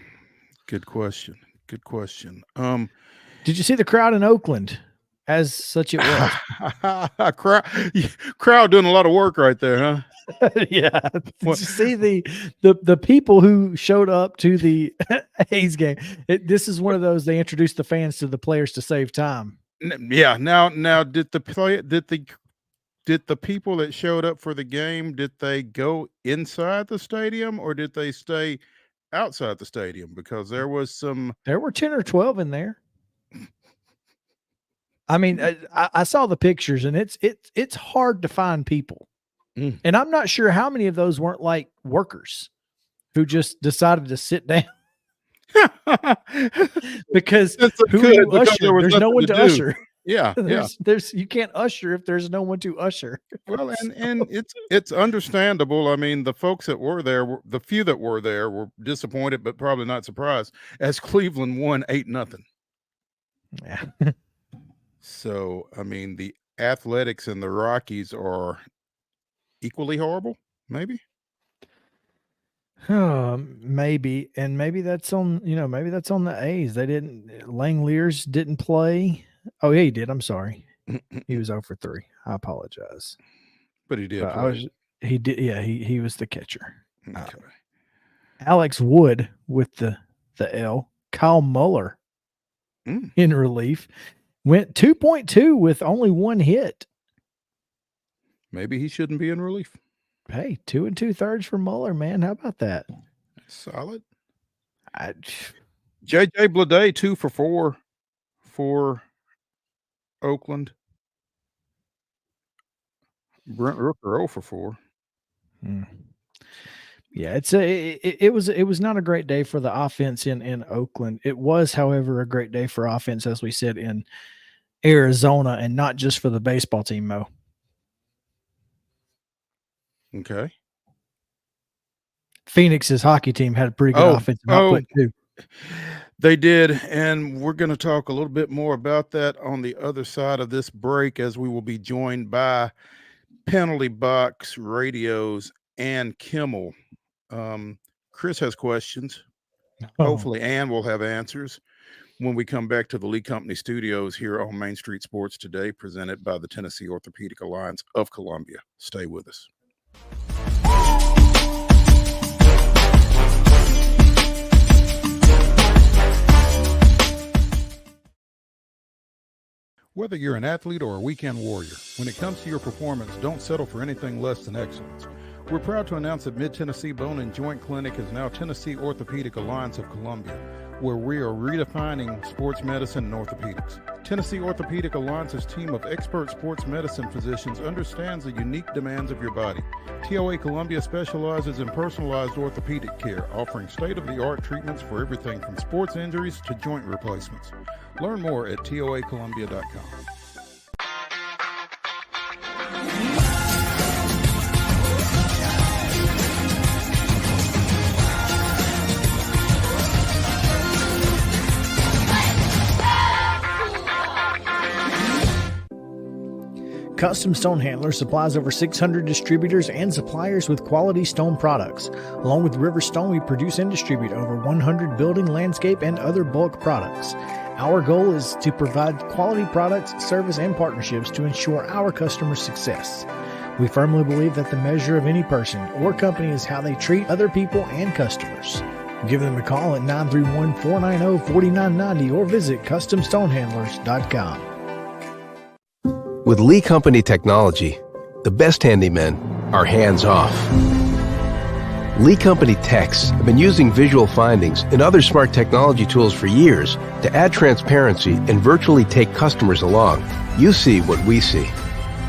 Speaker 1: good question. Good question.
Speaker 2: Did you see the crowd in Oakland? As such it was.
Speaker 1: Crowd doing a lot of work right there, huh?
Speaker 2: Yeah. Did you see the people who showed up to the A's game? This is one of those, they introduced the fans to the players to save time.
Speaker 1: Yeah. Now did the people that showed up for the game, did they go inside the stadium or did they stay outside the stadium because there was some.
Speaker 2: There were 10 or 12 in there. I mean, I saw the pictures, and it's hard to find people. And I'm not sure how many of those weren't like workers who just decided to sit down. Because who do you usher? There's no one to usher.
Speaker 1: Yeah,
Speaker 2: there's you can't usher if there's no one to usher.
Speaker 1: Well, and it's understandable. I mean, the folks that were there, the few that were there, were disappointed, but probably not surprised, as Cleveland won 8-0.
Speaker 2: Yeah.
Speaker 1: So, I mean, the Athletics and the Rockies are equally horrible, maybe.
Speaker 2: Maybe, and maybe that's on maybe that's on the A's. They didn't. Langeliers didn't play. Oh, yeah, he did. I'm sorry. He was 0 for 3. I apologize.
Speaker 1: But he did. Play.
Speaker 2: He did. Yeah, he was the catcher.
Speaker 1: Okay.
Speaker 2: Alex Wood with the L. Kyle Muller in relief went 2.2 with only 1 hit.
Speaker 1: Maybe he shouldn't be in relief.
Speaker 2: Hey, 2 2/3 for Muller, man. How about that?
Speaker 1: Solid. JJ Bleday 2 for 4 for Oakland. Brent Rooker 0 for 4.
Speaker 2: Yeah, it was not a great day for the offense in Oakland. It was, however, a great day for offense, as we said, in Arizona, and not just for the baseball team, Mo.
Speaker 1: Okay.
Speaker 2: Phoenix's hockey team had a pretty good offensive output too.
Speaker 1: They did, and we're going to talk a little bit more about that on the other side of this break, as we will be joined by Penalty Box Radios and Kimmel. Chris has questions. Hopefully Ann will have answers when we come back to the Lee Company studios here on Main Street Sports Today, presented by the Tennessee Orthopedic Alliance of Columbia. Stay with us. Whether you're an athlete or a weekend warrior, when it comes to your performance, don't settle for anything less than excellence. We're proud to announce that Mid-Tennessee Bone and Joint Clinic is now Tennessee Orthopedic Alliance of Columbia, where we are redefining sports medicine and orthopedics. Tennessee Orthopedic Alliance's team of expert sports medicine physicians understands the unique demands of your body. TOA Columbia specializes in personalized orthopedic care, offering state-of-the-art treatments for everything from sports injuries to joint replacements. Learn more at toacolumbia.com.
Speaker 2: Custom Stone Handler supplies over 600 distributors and suppliers with quality stone products. Along with River Stone, we produce and distribute over 100 building, landscape, and other bulk products. Our goal is to provide quality products, service, and partnerships to ensure our customers' success. We firmly believe that the measure of any person or company is how they treat other people and customers. Give them a call at 931-490-4990 or visit CustomStonehandlers.com.
Speaker 4: With Lee Company technology, the best handymen are hands-off. Lee Company techs have been using visual findings and other smart technology tools for years to add transparency and virtually take customers along. You see what we see,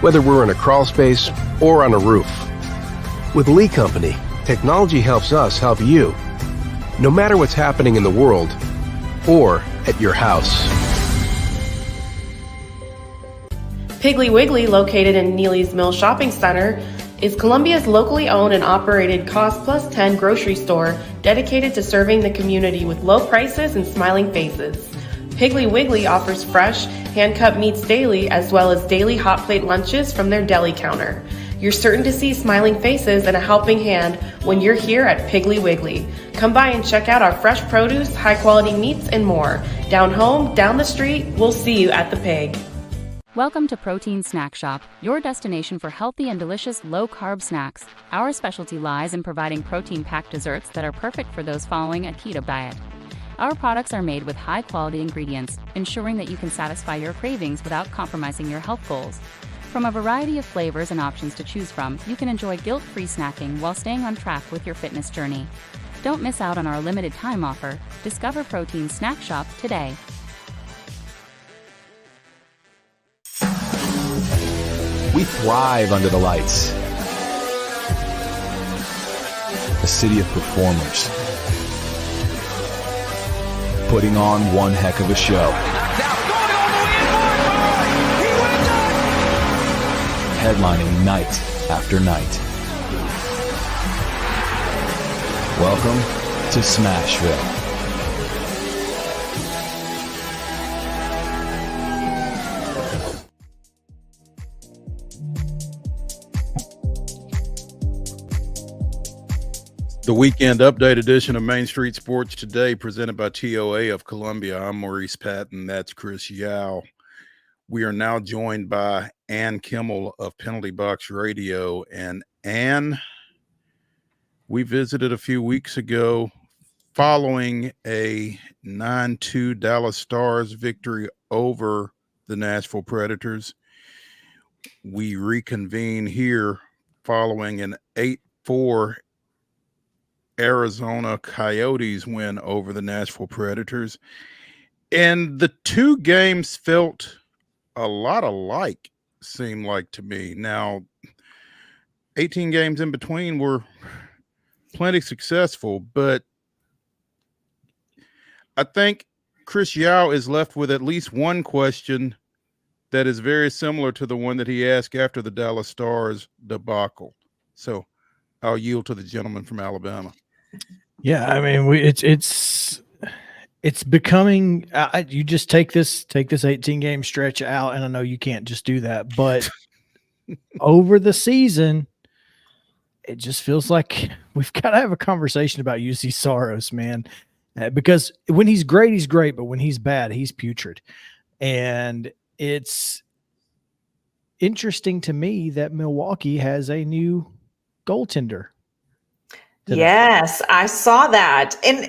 Speaker 4: whether we're in a crawl space or on a roof. With Lee Company, technology helps us help you, no matter what's happening in the world or at your house.
Speaker 6: Piggly Wiggly, located in Neely's Mill Shopping Center, is Columbia's locally owned and operated Cost Plus 10 grocery store dedicated to serving the community with low prices and smiling faces. Piggly Wiggly offers fresh, hand-cut meats daily, as well as daily hot plate lunches from their deli counter. You're certain to see smiling faces and a helping hand when you're here at Piggly Wiggly. Come by and check out our fresh produce, high-quality meats, and more. Down home, down the street, we'll see you at the Pig.
Speaker 9: Welcome to Protein Snack Shop, your destination for healthy and delicious low-carb snacks. Our specialty lies in providing protein-packed desserts that are perfect for those following a keto diet. Our products are made with high-quality ingredients, ensuring that you can satisfy your cravings without compromising your health goals. From a variety of flavors and options to choose from, you can enjoy guilt-free snacking while staying on track with your fitness journey. Don't miss out on our limited time offer. Discover Protein Snack Shop today.
Speaker 7: We thrive under the lights. A city of performers. Putting on one heck of a show. Headlining night after night. Welcome to Smashville.
Speaker 1: The weekend update edition of Main Street Sports Today, presented by TOA of Columbia. I'm Maurice Patton. That's Chris Yao. We are now joined by Ann Kimmel of Penalty Box Radio. And Ann, we visited a few weeks ago following a 9-2 Dallas Stars victory over the Nashville Predators. We reconvene here following an 8-4 Arizona Coyotes win over the Nashville Predators. And the two games felt a lot alike, seemed like to me. Now, 18 games in between were plenty successful, but I think Chris Yao is left with at least one question that is very similar to the one that he asked after the Dallas Stars debacle. So I'll yield to the gentleman from Alabama.
Speaker 2: Yeah, I mean, it's becoming. You just take this 18 game stretch out, and I know you can't just do that, but over the season, it just feels like we've got to have a conversation about UC Saros, man, because when he's great, but when he's bad, he's putrid, and it's interesting to me that Milwaukee has a new goaltender.
Speaker 10: Yes, I saw that. And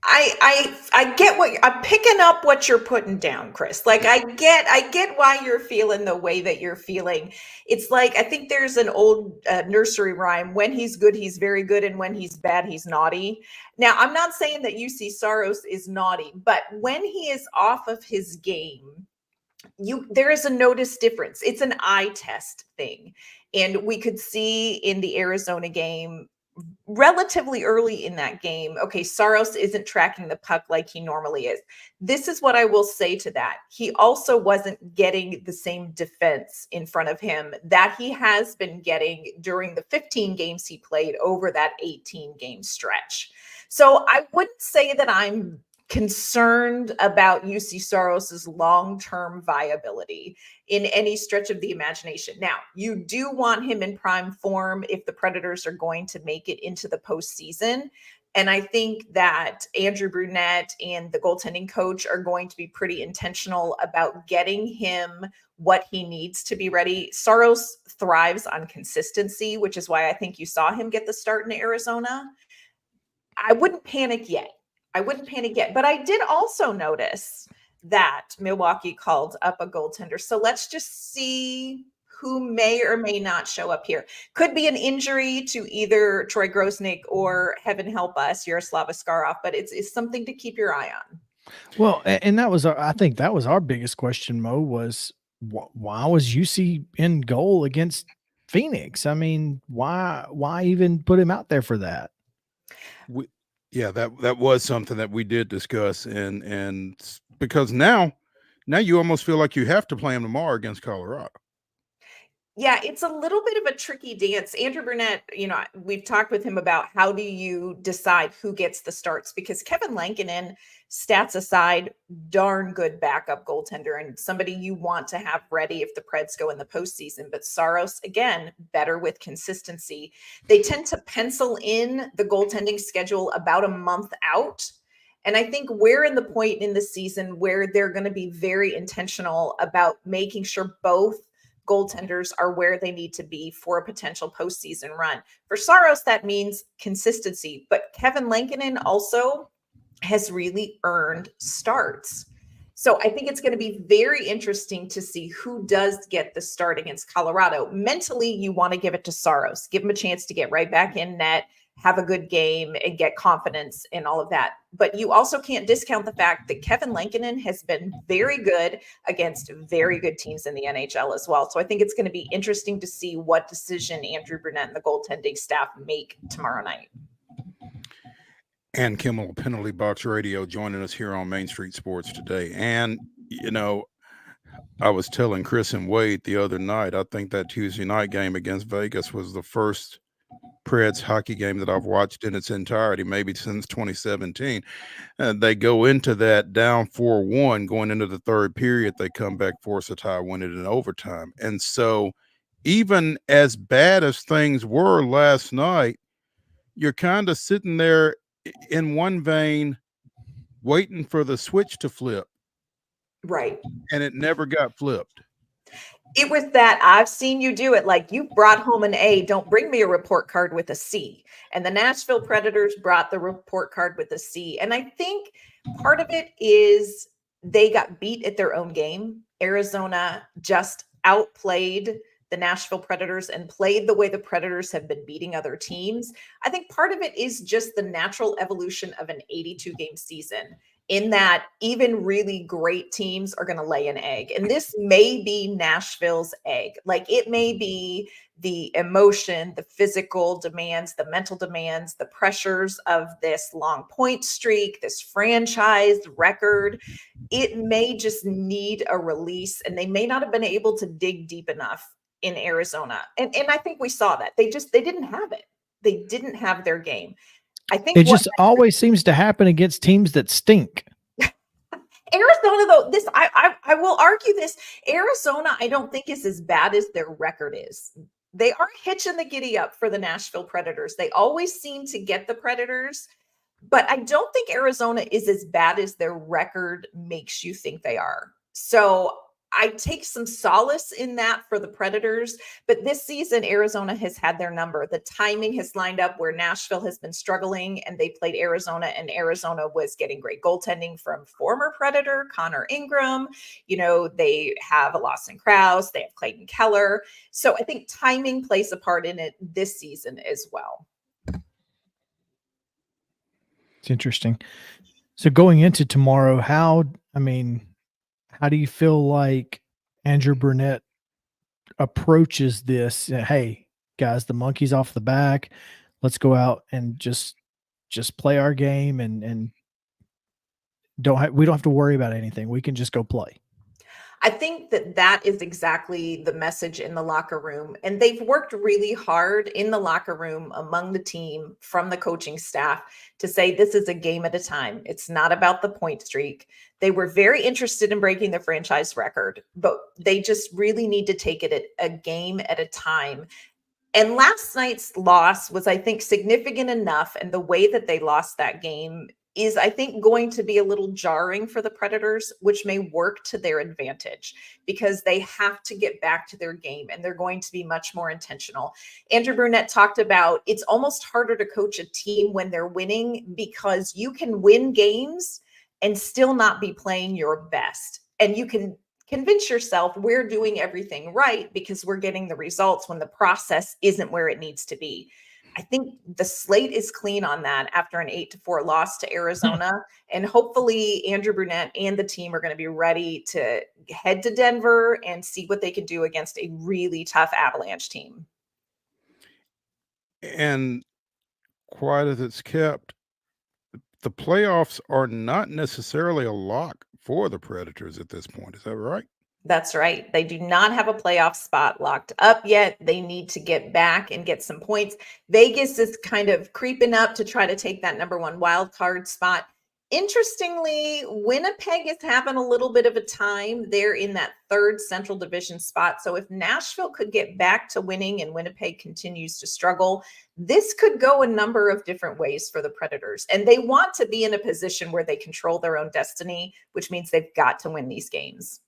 Speaker 10: I get what I'm picking up what you're putting down, Chris. Like I get why you're feeling the way that you're feeling. It's like I think there's an old nursery rhyme: when he's good, he's very good, and when he's bad, he's naughty. Now, I'm not saying that UC Saros is naughty, but when he is off of his game, there is a notice difference. It's an eye test thing. And we could see in the Arizona game relatively early in that game, okay, Saros isn't tracking the puck like he normally is. This is what I will say to that. He also wasn't getting the same defense in front of him that he has been getting during the 15 games he played over that 18 game stretch. So I wouldn't say that I'm concerned about UC Saros's long-term viability in any stretch of the imagination. Now, you do want him in prime form if the Predators are going to make it into the postseason. And I think that Andrew Brunette and the goaltending coach are going to be pretty intentional about getting him what he needs to be ready. Saros thrives on consistency, which is why I think you saw him get the start in Arizona. I wouldn't panic yet. But I did also notice that Milwaukee called up a goaltender. So let's just see who may or may not show up here. Could be an injury to either Troy Grosnick or, heaven help us, Yaroslav Askarov, but it's something to keep your eye on.
Speaker 2: Well, and that was I think that was our biggest question, Mo, was why was UC in goal against Phoenix? I mean, why even put him out there for that?
Speaker 1: Yeah, that was something that we did discuss, and because now you almost feel like you have to play him tomorrow against Colorado.
Speaker 10: Yeah, it's a little bit of a tricky dance. Andrew Burnett, we've talked with him about how do you decide who gets the starts, because Kevin Lankinen, stats aside, darn good backup goaltender and somebody you want to have ready if the Preds go in the postseason. But Saros, again, better with consistency. They tend to pencil in the goaltending schedule about a month out. And I think we're in the point in the season where they're going to be very intentional about making sure both goaltenders are where they need to be for a potential postseason run. For Saros, that means consistency, but Kevin Lankinen also has really earned starts. So I think it's going to be very interesting to see who does get the start against Colorado. Mentally, you want to give it to Saros, give him a chance to get right back in net, have a good game and get confidence in all of that. But you also can't discount the fact that Kevin Lankinen has been very good against very good teams in the NHL as well. So I think it's going to be interesting to see what decision Andrew Brunette and the goaltending staff make tomorrow night.
Speaker 1: And Kimmel, Penalty Box Radio, joining us here on Main Street Sports today. And, you know, I was telling Chris and Wade the other night, I think that Tuesday night game against Vegas was the first Preds hockey game that I've watched in its entirety, maybe since 2017. And they go into that down 4-1 going into the third period. They come back, force a tie, win it in overtime. And so even as bad as things were last night, you're kind of sitting there in one vein waiting for the switch to flip.
Speaker 10: Right.
Speaker 1: And it never got flipped.
Speaker 10: It was that I've seen you do it. Like, you brought home an A, don't bring me a report card with a C. And the Nashville Predators brought the report card with a C. And I think part of it is they got beat at their own game. Arizona just outplayed the Nashville Predators and played the way the Predators have been beating other teams. I think part of it is just the natural evolution of an 82-game season, in that even really great teams are going to lay an egg. And this may be Nashville's egg. Like, it may be the emotion, the physical demands, the mental demands, the pressures of this long point streak, this franchise record. It may just need a release, and they may not have been able to dig deep enough in Arizona. And I think we saw that. They didn't have it. They didn't have their game. I think
Speaker 2: it just always seems to happen against teams that stink.
Speaker 10: Arizona, though, I will argue this. Arizona, I don't think is as bad as their record is. They are hitching the giddy up for the Nashville Predators. They always seem to get the Predators, but I don't think Arizona is as bad as their record makes you think they are. So I take some solace in that for the Predators, but this season, Arizona has had their number. The timing has lined up where Nashville has been struggling, and they played Arizona, and Arizona was getting great goaltending from former Predator Connor Ingram. You know, they have a Lawson Krause, they have Clayton Keller. So I think timing plays a part in it this season as well.
Speaker 2: It's interesting. So going into tomorrow, how do you feel like Andrew Brunette approaches this? Hey, guys, the monkey's off the back. Let's go out and just play our game, and we don't have to worry about anything. We can just go play.
Speaker 10: I think that is exactly the message in the locker room. And they've worked really hard in the locker room among the team from the coaching staff to say this is a game at a time. It's not about the point streak. They were very interested in breaking the franchise record, but they just really need to take it a game at a time. And last night's loss was, I think, significant enough. And the way that they lost that game is, I think, going to be a little jarring for the Predators, which may work to their advantage because they have to get back to their game and they're going to be much more intentional. Andrew Brunette talked about it's almost harder to coach a team when they're winning because you can win games and still not be playing your best. And you can convince yourself we're doing everything right because we're getting the results when the process isn't where it needs to be. I think the slate is clean on that after an 8-4 loss to Arizona. And hopefully Andrew Brunette and the team are going to be ready to head to Denver and see what they can do against a really tough Avalanche team.
Speaker 1: And quiet as it's kept, the playoffs are not necessarily a lock for the Predators at this point. Is that right?
Speaker 10: That's right. They do not have a playoff spot locked up yet. They need to get back and get some points. Vegas is kind of creeping up to try to take that number one wild card spot. Interestingly, Winnipeg is having a little bit of a time. They're in that third Central Division spot. So if Nashville could get back to winning and Winnipeg continues to struggle, this could go a number of different ways for the Predators. And they want to be in a position where they control their own destiny, which means they've got to win these games.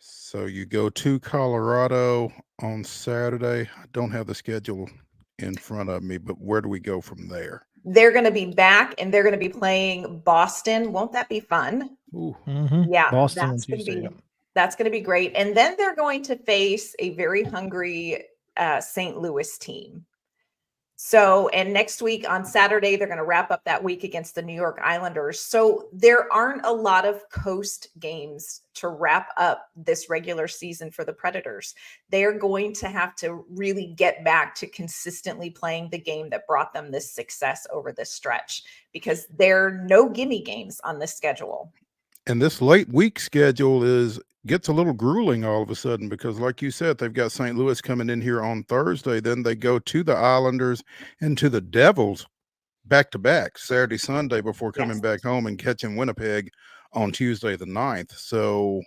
Speaker 1: So you go to Colorado on Saturday. I don't have the schedule in front of me, but where do we go from there?
Speaker 10: They're going to be back and they're going to be playing Boston. Won't that be fun?
Speaker 1: Ooh.
Speaker 2: Mm-hmm.
Speaker 10: Yeah,
Speaker 2: Boston
Speaker 10: that's going to be
Speaker 2: Tuesday.
Speaker 10: that's going to be great. And then they're going to face a very hungry St. Louis team. So, and next week on Saturday, they're going to wrap up that week against the New York Islanders. So, there aren't a lot of coast games to wrap up this regular season for the Predators. They're going to have to really get back to consistently playing the game that brought them this success over this stretch, because there are no gimme games on this schedule.
Speaker 1: And this late week schedule gets a little grueling all of a sudden because, like you said, they've got St. Louis coming in here on Thursday. Then they go to the Islanders and to the Devils back to back Saturday, Sunday before coming back home and catching Winnipeg on Tuesday the 9th. So,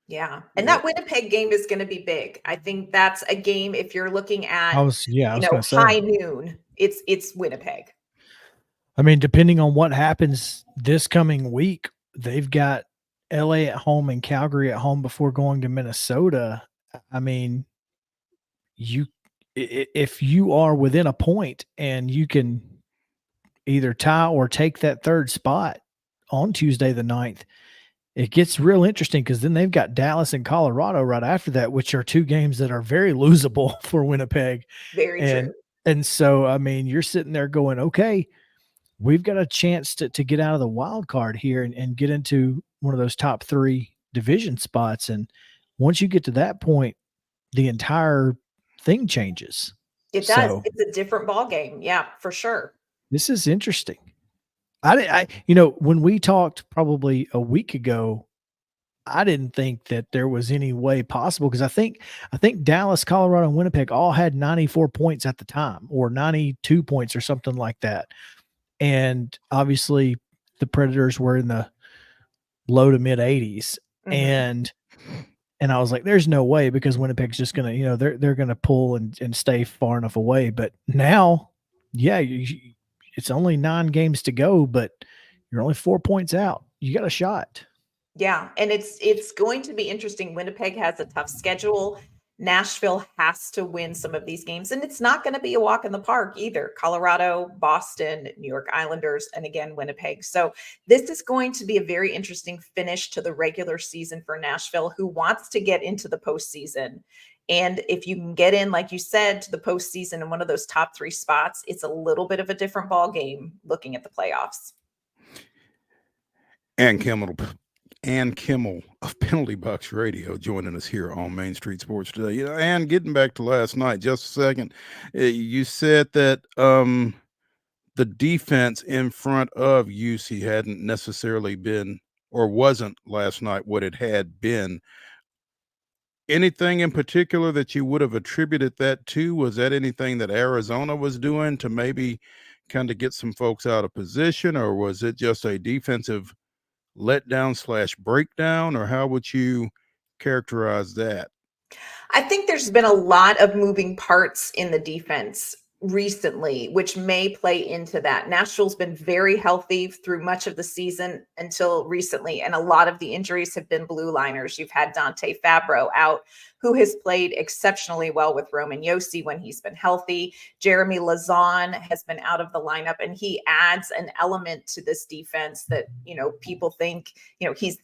Speaker 10: yeah. And that Winnipeg game is going to be big. I think that's a game, if you're looking at,
Speaker 2: I was going to
Speaker 10: high
Speaker 2: say,
Speaker 10: noon, it's Winnipeg.
Speaker 2: I mean, depending on what happens this coming week, they've got LA at home and Calgary at home before going to Minnesota. I mean, if you are within a point and you can either tie or take that third spot on Tuesday the 9th, it gets real interesting because then they've got Dallas and Colorado right after that, which are two games that are very losable for Winnipeg.
Speaker 10: Very true.
Speaker 2: And so, I mean, you're sitting there going, okay, we've got a chance to get out of the wild card here and get into one of those top 3 division spots. And once you get to that point, the entire thing changes.
Speaker 10: It does. So, it's a different ball game. Yeah, for sure.
Speaker 2: This is interesting. When we talked probably a week ago, I didn't think that there was any way possible because I think Dallas, Colorado, and Winnipeg all had 94 points at the time, or 92 points or something like that. And obviously the Predators were in the low to mid 80s. Mm-hmm. And I was like, there's no way, because Winnipeg's just going to, they're going to pull and stay far enough away. But now, yeah, it's only 9 games to go, but you're only 4 points out. You got a shot.
Speaker 10: Yeah. And it's going to be interesting. Winnipeg has a tough schedule. Nashville has to win some of these games, and it's not going to be a walk in the park either. Colorado, Boston, New York Islanders, and again, Winnipeg. So this is going to be a very interesting finish to the regular season for Nashville, who wants to get into the postseason. And if you can get in, like you said, to the postseason in one of those top 3 spots, it's a little bit of a different ball game looking at the playoffs.
Speaker 1: And Kimmel of Penalty Box Radio joining us here on Main Street Sports today. And getting back to last night, just a second, you said that the defense in front of UC hadn't necessarily been, or wasn't last night what it had been. Anything in particular that you would have attributed that to? Was that anything that Arizona was doing to maybe kind of get some folks out of position, or was it just a defensive letdown / breakdown, or how would you characterize that?
Speaker 10: I think there's been a lot of moving parts in the defense recently, which may play into that. Nashville's been very healthy through much of the season until recently, and a lot of the injuries have been blue liners. You've had Dante Fabro out, who has played exceptionally well with Roman Josi when he's been healthy. Jeremy Lauzon has been out of the lineup, and he adds an element to this defense that, people think, he's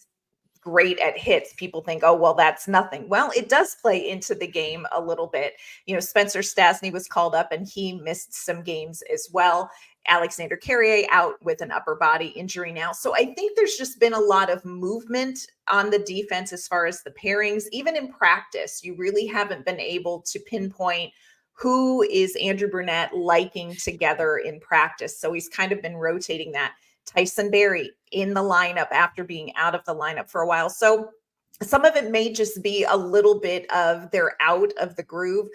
Speaker 10: great at hits. People think, oh, well, that's nothing. Well, it does play into the game a little bit. Spencer Stasny was called up and he missed some games as well. Alexander Carrier out with an upper body injury now. So I think there's just been a lot of movement on the defense as far as the pairings. Even in practice, you really haven't been able to pinpoint who is Andrew Brunette liking together in practice. So he's kind of been rotating that. Tyson Barrie in the lineup after being out of the lineup for a while. So some of it may just be a little bit of they're out of the groove.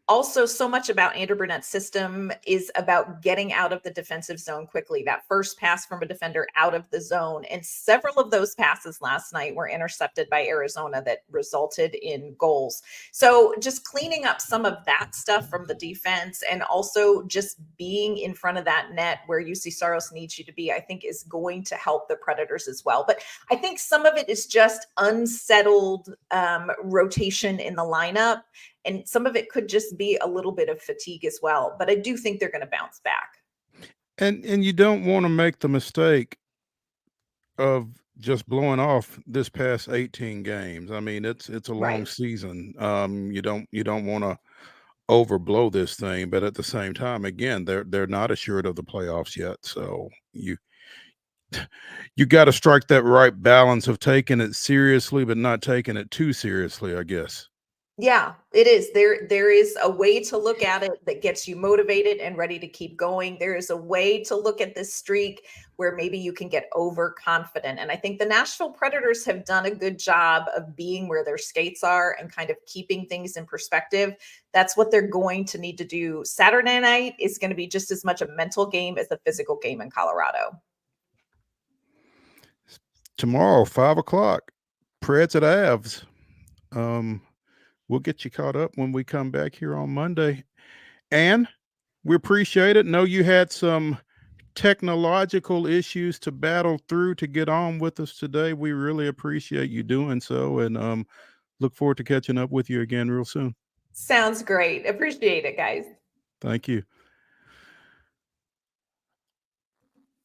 Speaker 10: Also, so much about Andrew Brunette's system is about getting out of the defensive zone quickly. That first pass from a defender out of the zone. And several of those passes last night were intercepted by Arizona that resulted in goals. So just cleaning up some of that stuff from the defense, and also just being in front of that net where UC Saros needs you to be, I think is going to help the Predators as well. But I think some of it is just unsettled rotation in the lineup. And some of it could just be a little bit of fatigue as well. But I do think they're going to bounce back.
Speaker 1: And you don't want to make the mistake of just blowing off this past 18 games. I mean, it's a long season. You don't want to overblow this thing, but at the same time, again, they're not assured of the playoffs yet. So you got to strike that right balance of taking it seriously, but not taking it too seriously, I guess.
Speaker 10: Yeah, it is. There is a way to look at it that gets you motivated and ready to keep going. There is a way to look at this streak where maybe you can get overconfident. And I think the Nashville Predators have done a good job of being where their skates are and kind of keeping things in perspective. That's what they're going to need to do. Saturday night is going to be just as much a mental game as a physical game in Colorado.
Speaker 1: Tomorrow, 5:00, Preds at Avs. We'll get you caught up when we come back here on Monday. And we appreciate it. Know you had some technological issues to battle through to get on with us today. We really appreciate you doing so, and look forward to catching up with you again real soon.
Speaker 10: Sounds great. Appreciate it, guys.
Speaker 1: Thank you.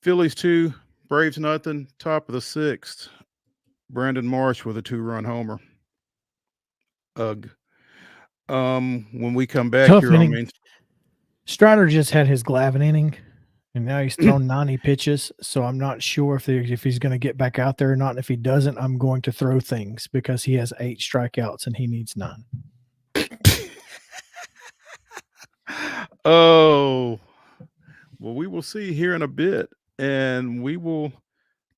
Speaker 1: Phillies 2, Braves nothing, top of the 6th. Brandon Marsh with a 2-run homer. Ugh. When we come back
Speaker 2: Tough
Speaker 1: here
Speaker 2: inning.
Speaker 1: on Main
Speaker 2: Strider just had his Glavin inning, and now he's thrown 90 pitches. So I'm not sure if he's going to get back out there or not. And if he doesn't, I'm going to throw things because he has 8 strikeouts and he needs 9.
Speaker 1: Oh, well, we will see here in a bit, and we will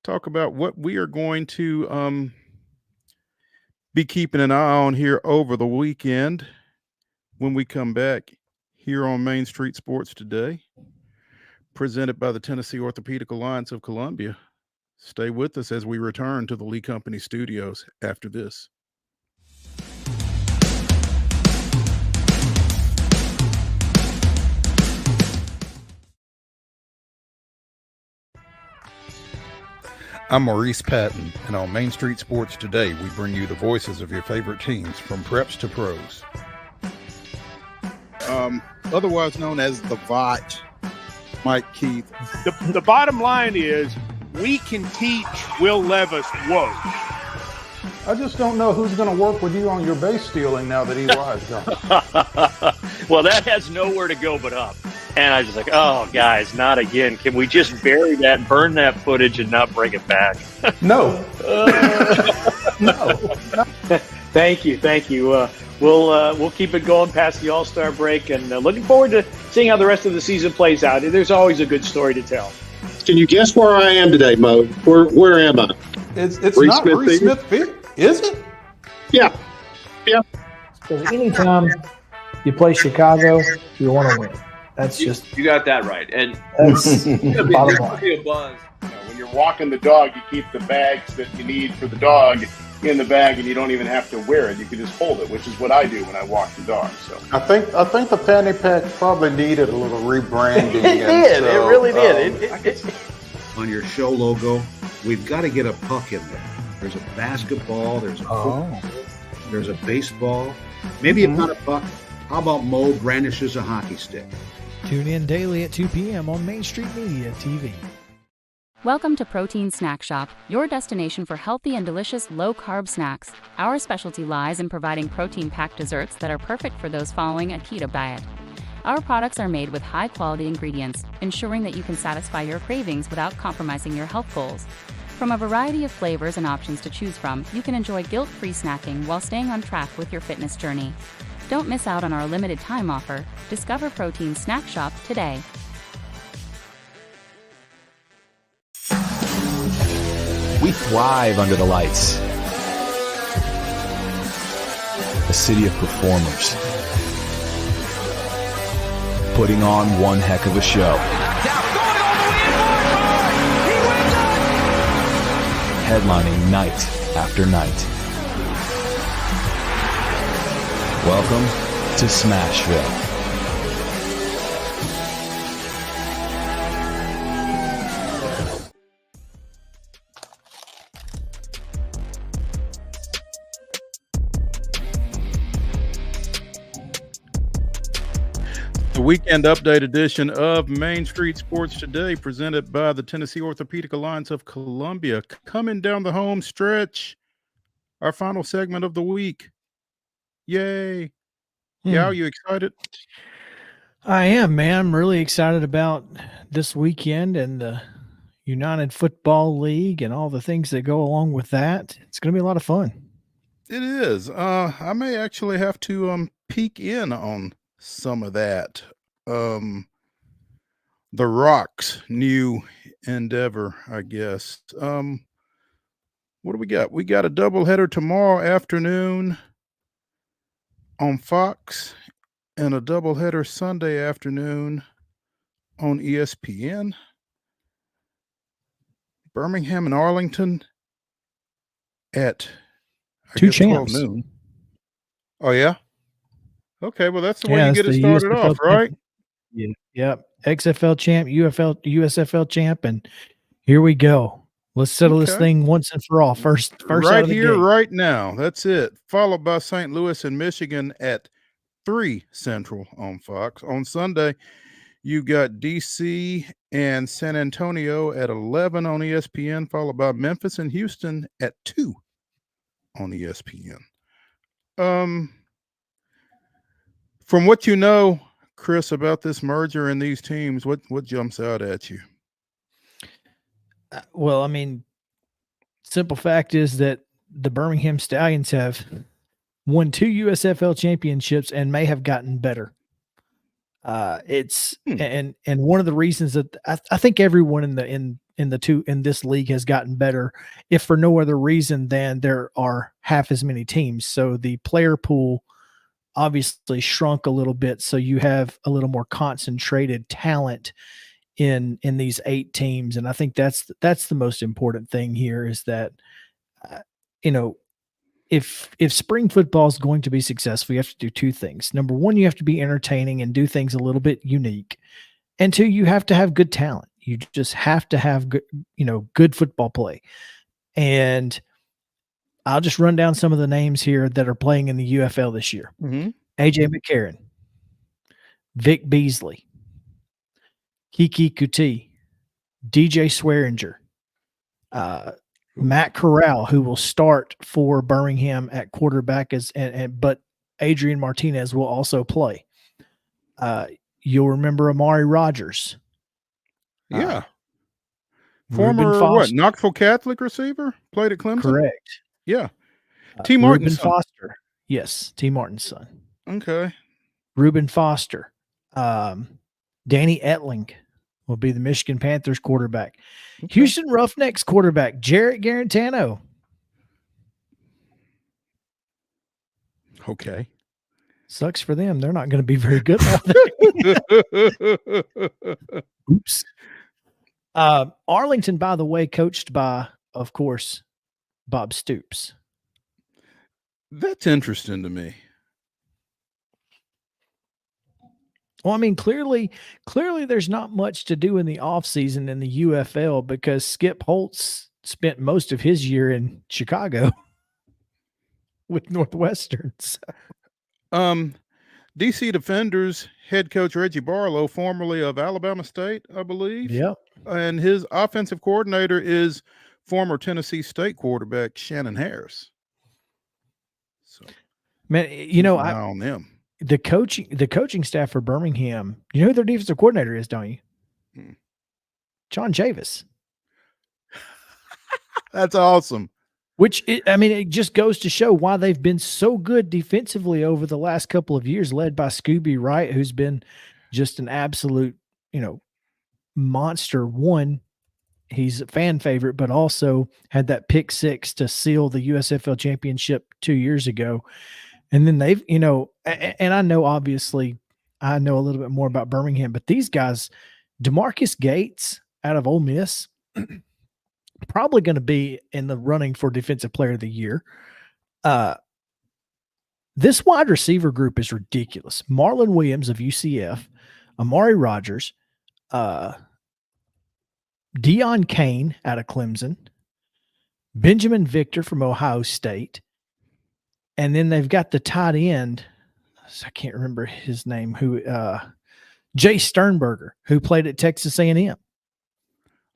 Speaker 1: talk about what we are going to be keeping an eye on here over the weekend when we come back here on Main Street Sports Today, presented by the Tennessee Orthopedic Alliance of Columbia. Stay with us as we return to the Lee Company studios after this. I'm Maurice Patton, and on Main Street Sports Today, we bring you the voices of your favorite teams from preps to pros. Otherwise known as the VOT, Mike Keith.
Speaker 11: The bottom line is we can teach Will Levis woke.
Speaker 1: I just don't know who's going to work with you on your base stealing now that EY's gone.
Speaker 12: Well, that has nowhere to go but up. And I was just like, oh, guys, not again. Can we just bury that, burn that footage, and not bring it back?
Speaker 1: No.
Speaker 12: No. Thank you. We'll keep it going past the All-Star break, and looking forward to seeing how the rest of the season plays out. There's always a good story to tell.
Speaker 13: Can you guess where I am today, Mo? Where am I?
Speaker 1: It's not Reese Smith Field, is it?
Speaker 13: Yeah.
Speaker 2: Because anytime you play Chicago, you want to win. That's just
Speaker 14: you got that right, and
Speaker 2: that's bottom line.
Speaker 14: Be a buzz.
Speaker 11: When you're walking the dog, you keep the bags that you need for the dog in the bag, and you don't even have to wear it. You can just hold it, which is what I do when I walk the dog. So
Speaker 1: I think the fanny pack probably needed a little rebranding.
Speaker 12: It did. It really did.
Speaker 15: On your show logo, we've got to get a puck in there. There's a basketball. There's a football, there's a baseball. Maybe not a puck. How about Mo brandishes a hockey stick?
Speaker 2: Tune in daily at 2 p.m. on Main Street Media TV.
Speaker 9: Welcome to Protein Snack Shop, your destination for healthy and delicious low-carb snacks. Our specialty lies in providing protein-packed desserts that are perfect for those following a keto diet. Our products are made with high-quality ingredients, ensuring that you can satisfy your cravings without compromising your health goals. From a variety of flavors and options to choose from, you can enjoy guilt-free snacking while staying on track with your fitness journey. Don't miss out on our limited time offer. Discover Protein Snack Shop today.
Speaker 7: We thrive under the lights. A city of performers. Putting on one heck of a show. Headlining night after night. Welcome to Smashville.
Speaker 1: The weekend update edition of Main Street Sports Today, presented by the Tennessee Orthopedic Alliance of Columbia. Coming down the home stretch, our final segment of the week. Yay. Yeah, are you excited?
Speaker 2: I am, man. I'm really excited about this weekend and the United Football League and all the things that go along with that. It's going to be a lot of fun.
Speaker 1: It is. I may actually have to peek in on some of that. The Rock's new endeavor, I guess. What do we got? We got a doubleheader tomorrow afternoon on Fox and a doubleheader Sunday afternoon on ESPN. Birmingham and Arlington at
Speaker 2: Two
Speaker 1: 12
Speaker 2: champs.
Speaker 1: noon. Oh yeah. Okay, well that's the way
Speaker 2: Yeah,
Speaker 1: you
Speaker 2: it's
Speaker 1: get it
Speaker 2: the
Speaker 1: started
Speaker 2: USFL
Speaker 1: off, right?
Speaker 2: champ. Yeah. Yep. XFL champ, USFL champ, and here we go. Let's settle this
Speaker 1: Okay.
Speaker 2: thing once and for all. First out
Speaker 1: Right
Speaker 2: of the
Speaker 1: here,
Speaker 2: gate.
Speaker 1: right now. That's it. Followed by St. Louis and Michigan at 3 Central on Fox. On Sunday, you got DC and San Antonio at 11 on ESPN, followed by Memphis and Houston at 2 on ESPN. From what you know, Chris, about this merger and these teams, what jumps out at you?
Speaker 2: Well, I mean, simple fact is that the Birmingham Stallions have won 2 USFL championships and may have gotten better. It's and one of the reasons that I think everyone in this league has gotten better, if for no other reason than there are half as many teams. So the player pool obviously shrunk a little bit. So you have a little more concentrated talent in these 8 teams, and I think that's the most important thing here is that if spring football is going to be successful, you have to do 2 things. Number 1, you have to be entertaining and do things a little bit unique. And 2, you have to have good talent. You just have to have good football play. And I'll just run down some of the names here that are playing in the UFL this year. AJ McCarron, Vic Beasley, Kiki Kuti, DJ Swearinger, Matt Corral, who will start for Birmingham at quarterback, but Adrian Martinez will also play. You'll remember Amari Rogers.
Speaker 1: Yeah. Former what? Knoxville Catholic receiver? Played at Clemson?
Speaker 2: Correct.
Speaker 1: Yeah. T. Martin's
Speaker 2: Reuben
Speaker 1: son.
Speaker 2: Foster. Yes, T. Martin's son.
Speaker 1: Okay.
Speaker 2: Reuben Foster. Danny Etling will be the Michigan Panthers quarterback. Okay. Houston Roughnecks quarterback, Jarrett Garantano.
Speaker 1: Okay.
Speaker 2: Sucks for them. They're not going to be very good. Oops. Arlington, by the way, coached by, of course, Bob Stoops.
Speaker 1: That's interesting to me.
Speaker 2: Well, I mean, clearly there's not much to do in the offseason in the UFL because Skip Holtz spent most of his year in Chicago with Northwestern. So.
Speaker 1: DC Defenders head coach Reggie Barlow, formerly of Alabama State, I believe.
Speaker 2: Yep.
Speaker 1: And his offensive coordinator is former Tennessee State quarterback Shannon Harris. So,
Speaker 2: man,
Speaker 1: on them.
Speaker 2: The coaching staff for Birmingham, you know who their defensive coordinator is, don't you? John Chavis.
Speaker 1: That's awesome.
Speaker 2: It just goes to show why they've been so good defensively over the last couple of years, led by Scooby Wright, who's been just an absolute, monster. One, he's a fan favorite, but also had that pick 6 to seal the USFL championship 2 years ago. And then they've, and I know, obviously, I know a little bit more about Birmingham, but these guys, DeMarcus Gates out of Ole Miss, probably going to be in the running for Defensive Player of the Year. This wide receiver group is ridiculous. Marlon Williams of UCF, Amari Rogers, Deion Kane out of Clemson, Benjamin Victor from Ohio State, and then they've got the tight end. I can't remember his name. Jay Sternberger, who played at Texas A&M.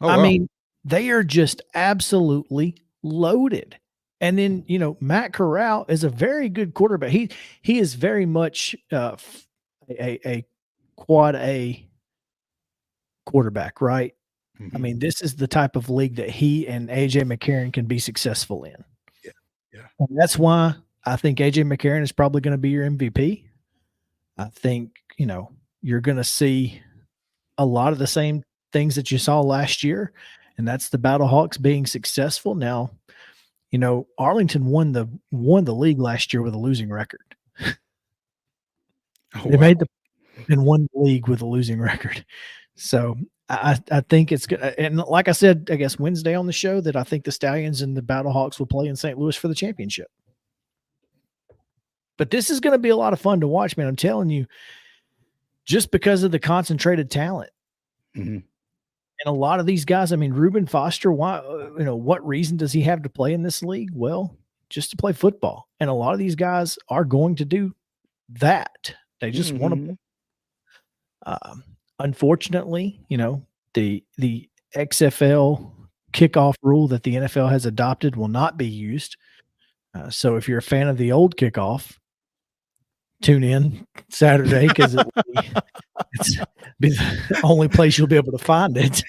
Speaker 1: Oh,
Speaker 2: I mean, they are just absolutely loaded. And then, Matt Corral is a very good quarterback. He is very much a quad A quarterback, right? I mean, this is the type of league that he and AJ McCarron can be successful in.
Speaker 1: Yeah.
Speaker 2: And that's why I think AJ McCarron is probably going to be your MVP. I think, you're going to see a lot of the same things that you saw last year, and that's the Battlehawks being successful. Now, Arlington won the league last year with a losing record. They made and won the league with a losing record. So I think it's good. And like I said, I guess Wednesday on the show, that I think the Stallions and the Battlehawks will play in St. Louis for the championship. But this is going to be a lot of fun to watch, man. I'm telling you, just because of the concentrated talent.
Speaker 1: Mm-hmm.
Speaker 2: And a lot of these guys, I mean, Reuben Foster, why, what reason does he have to play in this league? Well, just to play football. And a lot of these guys are going to do that. They just want to. Unfortunately, the XFL kickoff rule that the NFL has adopted will not be used. So if you're a fan of the old kickoff, tune in Saturday, because it's be the only place you'll be able to find it.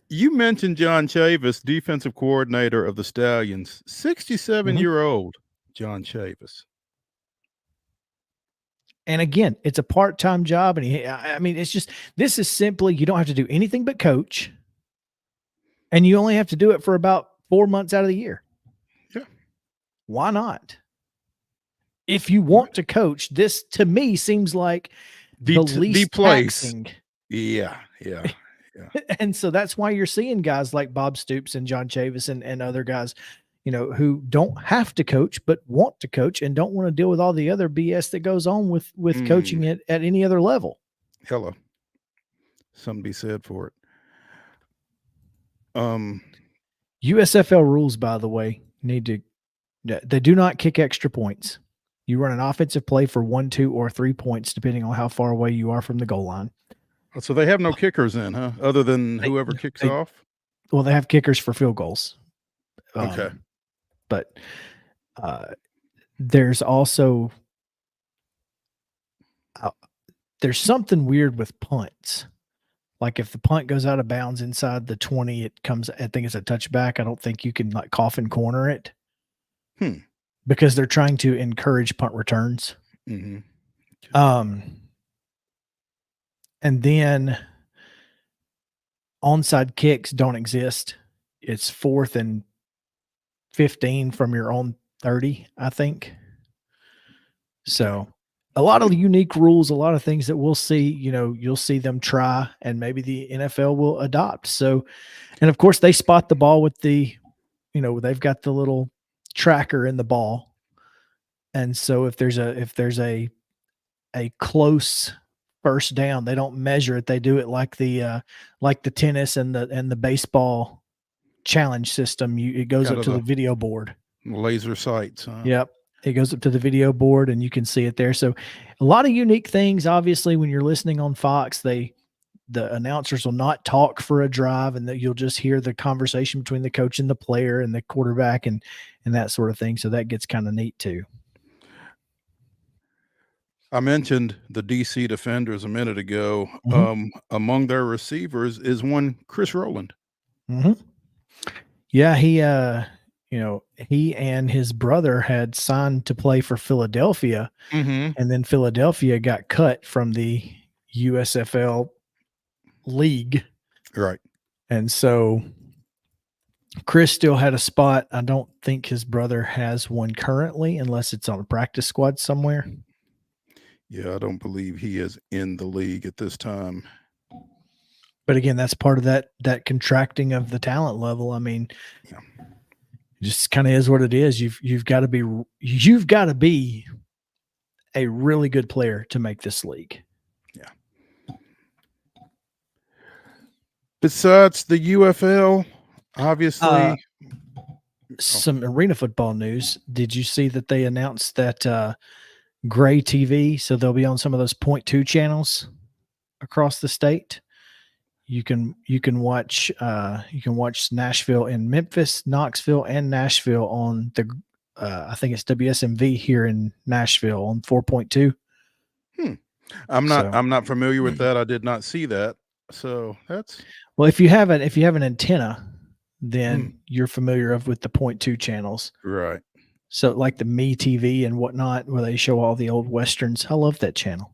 Speaker 1: You mentioned John Chavis, defensive coordinator of the Stallions, 67-year-old John Chavis.
Speaker 2: And again, it's a part-time job. And this is simply, you don't have to do anything but coach. And you only have to do it for about 4 months out of the year.
Speaker 1: Yeah.
Speaker 2: Why not? If you want to coach, this to me seems like the least taxing.
Speaker 1: Yeah.
Speaker 2: And so that's why you're seeing guys like Bob Stoops and John Chavis and other guys, who don't have to coach, but want to coach and don't want to deal with all the other BS that goes on with coaching at any other level.
Speaker 1: Hello. Something to be said for it.
Speaker 2: USFL rules, by the way, they do not kick extra points. You run an offensive play for 1, 2, or 3 points, depending on how far away you are from the goal line.
Speaker 1: So they have no kickers in, huh? Other than whoever kicks off?
Speaker 2: Well, they have kickers for field goals.
Speaker 1: Okay.
Speaker 2: But there's also there's something weird with punts. Like if the punt goes out of bounds inside the 20, I think it's a touchback. I don't think you can like coffin corner it. Because they're trying to encourage punt returns.
Speaker 1: Mm-hmm.
Speaker 2: And then onside kicks don't exist. It's 4th and 15 from your own 30, I think. So a lot of unique rules, a lot of things that we'll see, you'll see them try, and maybe the NFL will adopt. So, and of course they spot the ball with they've got the little tracker in the ball. And so if there's a close first down, they don't measure it. They do it like the tennis and the baseball challenge system. It goes up to the video board.
Speaker 1: Laser sights. Huh?
Speaker 2: Yep. It goes up to the video board and you can see it there. So a lot of unique things. Obviously, when you're listening on Fox, the announcers will not talk for a drive, and that you'll just hear the conversation between the coach and the player and the quarterback and that sort of thing. So that gets kind of neat too.
Speaker 1: I mentioned the DC Defenders a minute ago. Among their receivers is one Chris Rowland.
Speaker 2: Mm-hmm. Yeah, he and his brother had signed to play for Philadelphia, and then Philadelphia got cut from the USFL league.
Speaker 1: Right.
Speaker 2: And so Chris still had a spot. I don't think his brother has one currently, unless it's on a practice squad somewhere.
Speaker 1: Yeah, I don't believe he is in the league at this time.
Speaker 2: But again, that's part of that contracting of the talent level. I mean, it just kind of is what it is. You've got to be a really good player to make this league.
Speaker 1: Yeah. Besides the UFL, obviously,
Speaker 2: some arena football news. Did you see that they announced that Gray TV? So they'll be on some of those .2 channels across the state. You can watch Nashville in Memphis, Knoxville, and Nashville on the I think it's WSMV here in Nashville on 4.2.
Speaker 1: I'm
Speaker 2: So-
Speaker 1: not familiar with that. I did not see that. So that's
Speaker 2: Well, if you have an antenna, then you're familiar with the 0.2 channels.
Speaker 1: right.
Speaker 2: So like the Me TV and whatnot, where they show all the old westerns. I love that channel.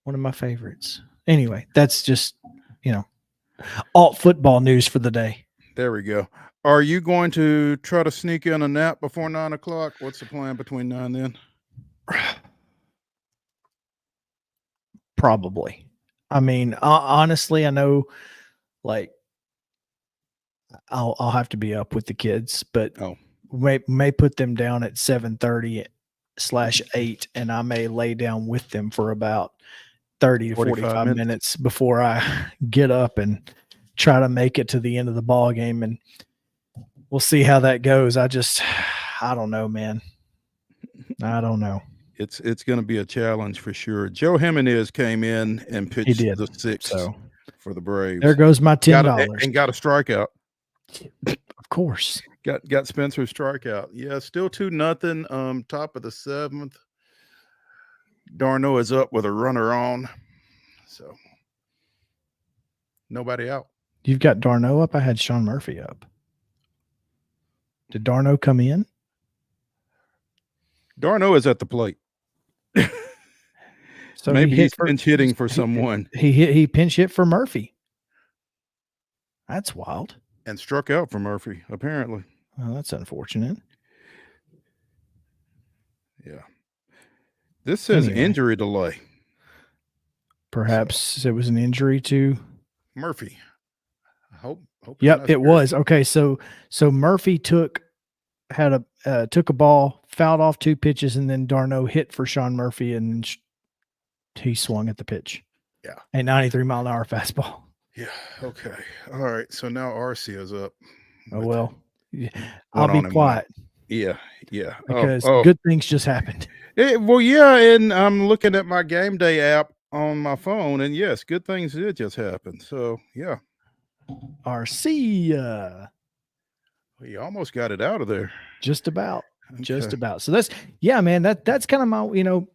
Speaker 2: One of my favorites. Anyway, that's just, alt football news for the day.
Speaker 1: There we go. Are you going to try to sneak in a nap before 9 o'clock? What's the plan between now and then?
Speaker 2: Probably. I mean, honestly, I know, like, I'll have to be up with the kids, but may put them down at 7:30/8, and I may lay down with them for about 30 to 45 minutes before I get up and try to make it to the end of the ball game, and we'll see how that goes. I don't know, man. I don't know.
Speaker 1: It's going to be a challenge for sure. Joe Jimenez came in and pitched the sixth for the Braves.
Speaker 2: There goes my $10.
Speaker 1: And got a strikeout.
Speaker 2: Of course.
Speaker 1: Got Spencer's strikeout. Yeah, still 2-0. Top of the seventh. Darno is up with a runner on. So nobody out.
Speaker 2: You've got Darno up? I had Sean Murphy up. Did Darno come in?
Speaker 1: Darno is at the plate.
Speaker 2: So
Speaker 1: maybe he's pinch hitting for someone.
Speaker 2: He pinch hit for Murphy. That's wild.
Speaker 1: And struck out for Murphy, apparently.
Speaker 2: Well, that's unfortunate.
Speaker 1: Yeah. This says injury delay.
Speaker 2: Perhaps it was an injury to
Speaker 1: Murphy. I hope
Speaker 2: yep, it was. Okay, so Murphy took a ball, fouled off 2 pitches, and then Darno hit for Sean Murphy, and he swung at the pitch.
Speaker 1: Yeah.
Speaker 2: A 93-mile-an-hour fastball.
Speaker 1: Yeah. Okay. All right. So now Arcia's up.
Speaker 2: Oh, well. I'll be quiet.
Speaker 1: Yeah. Yeah.
Speaker 2: Because good things just happened.
Speaker 1: Well, yeah. And I'm looking at my game day app on my phone, and yes, good things did just happen. So, yeah.
Speaker 2: Arcia.
Speaker 1: Well, you almost got it out of there.
Speaker 2: Just about. Okay. Just about. So that's man, that's kind of my,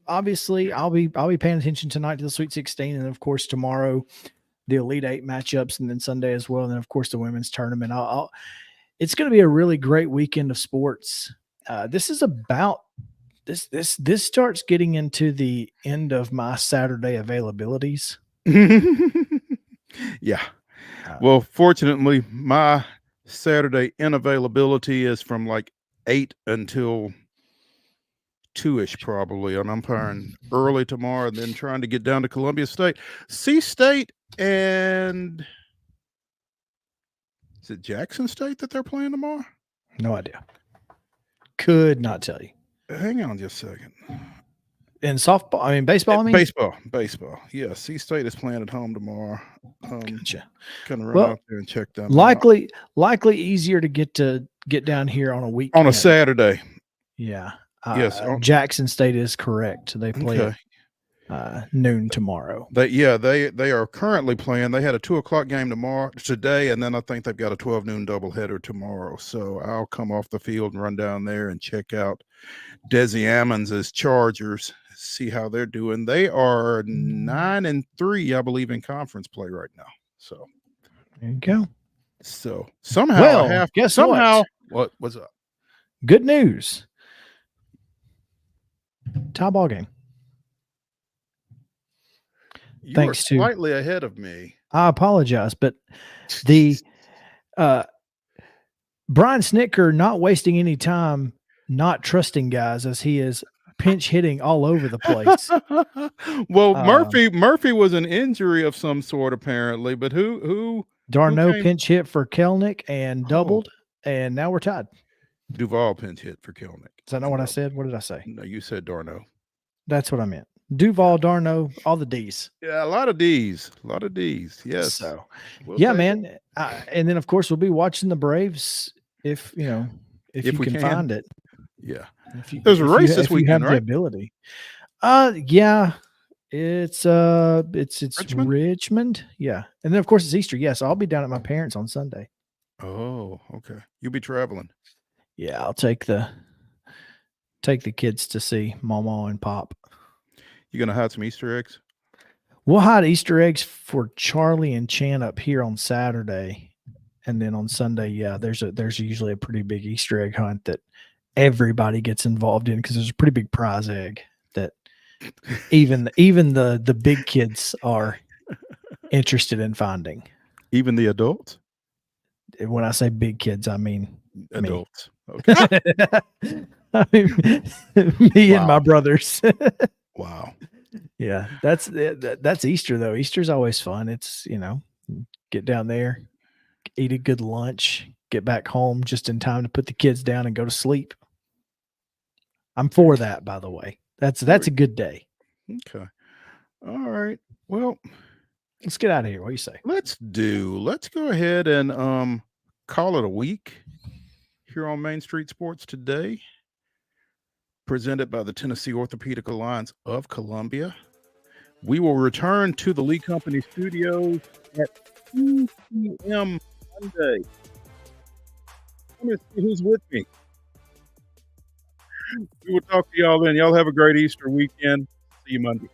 Speaker 2: obviously I'll be paying attention tonight to the Sweet 16, and of course tomorrow the Elite 8 matchups, and then Sunday as well, and then of course the women's tournament. It's going to be a really great weekend of sports. This is about this starts getting into the end of my Saturday availabilities.
Speaker 1: Yeah. Well, fortunately, my Saturday unavailability is from like 8 until 2-ish probably, and I'm umpiring early tomorrow, and then trying to get down to Columbia State. C-State and is it Jackson State that they're playing tomorrow?
Speaker 2: No idea. Could not tell you.
Speaker 1: Hang on just a second.
Speaker 2: In softball, I mean baseball.
Speaker 1: Baseball. Yeah, C-State is playing at home tomorrow.
Speaker 2: Gotcha.
Speaker 1: Kind of run out there and check them.
Speaker 2: Likely easier to get down here on a week
Speaker 1: on a Saturday.
Speaker 2: Yeah.
Speaker 1: Yes.
Speaker 2: Jackson State is correct. They play at noon tomorrow.
Speaker 1: They are currently playing. They had a 2:00 game today, and then I think they've got a 12 noon doubleheader tomorrow. So I'll come off the field and run down there and check out Desi Ammons' Chargers, see how they're doing. They are 9-3, I believe, in conference play right now. So
Speaker 2: there you go.
Speaker 1: So somehow, what? What's up?
Speaker 2: Good news. Tie ball game.
Speaker 1: You
Speaker 2: Thanks
Speaker 1: are slightly ahead of me.
Speaker 2: I apologize, but the Brian Snicker not wasting any time, not trusting guys as he is pinch hitting all over the place.
Speaker 1: Well, Murphy was an injury of some sort apparently, but who
Speaker 2: Darno pinch hit for Kelnick and doubled, and now we're tied.
Speaker 1: Duval pinch hit for Kelnick.
Speaker 2: Is that not what I said? What did I say?
Speaker 1: No, you said Darno.
Speaker 2: That's what I meant. Duval, Darno, all the D's.
Speaker 1: Yeah, a lot of D's. Yes.
Speaker 2: So, man. And then of course we'll be watching the Braves if you can find it.
Speaker 1: Yeah. There's a race this weekend,
Speaker 2: right? The ability. Yeah. It's
Speaker 1: Richmond?
Speaker 2: Richmond. Yeah. And then of course it's Easter. Yes, I'll be down at my parents' on Sunday.
Speaker 1: Oh, okay. You'll be traveling.
Speaker 2: Yeah, I'll take the kids to see Mama and Pop.
Speaker 1: You gonna hide some Easter eggs?
Speaker 2: We'll hide Easter eggs for Charlie and Chan up here on Saturday. And then on Sunday, yeah, there's usually a pretty big Easter egg hunt that everybody gets involved in because there's a pretty big prize egg that even the big kids are interested in finding.
Speaker 1: Even the adults?
Speaker 2: When I say big kids, I mean
Speaker 1: adults.
Speaker 2: Me. Okay. I mean, me and my brothers.
Speaker 1: Wow.
Speaker 2: Yeah, that's Easter though. Easter's always fun. It's, get down there, eat a good lunch, get back home just in time to put the kids down and go to sleep. I'm for that, by the way. That's a good day.
Speaker 1: Okay. All right. Well,
Speaker 2: let's get out of here. What do you say?
Speaker 1: Let's go ahead and call it a week here on Main Street Sports Today, presented by the Tennessee Orthopedic Alliance of Columbia. We will return to the Lee Company studios at 2 p.m. Monday. Let me see who's with me. We will talk to y'all then. Y'all have a great Easter weekend. See you Monday.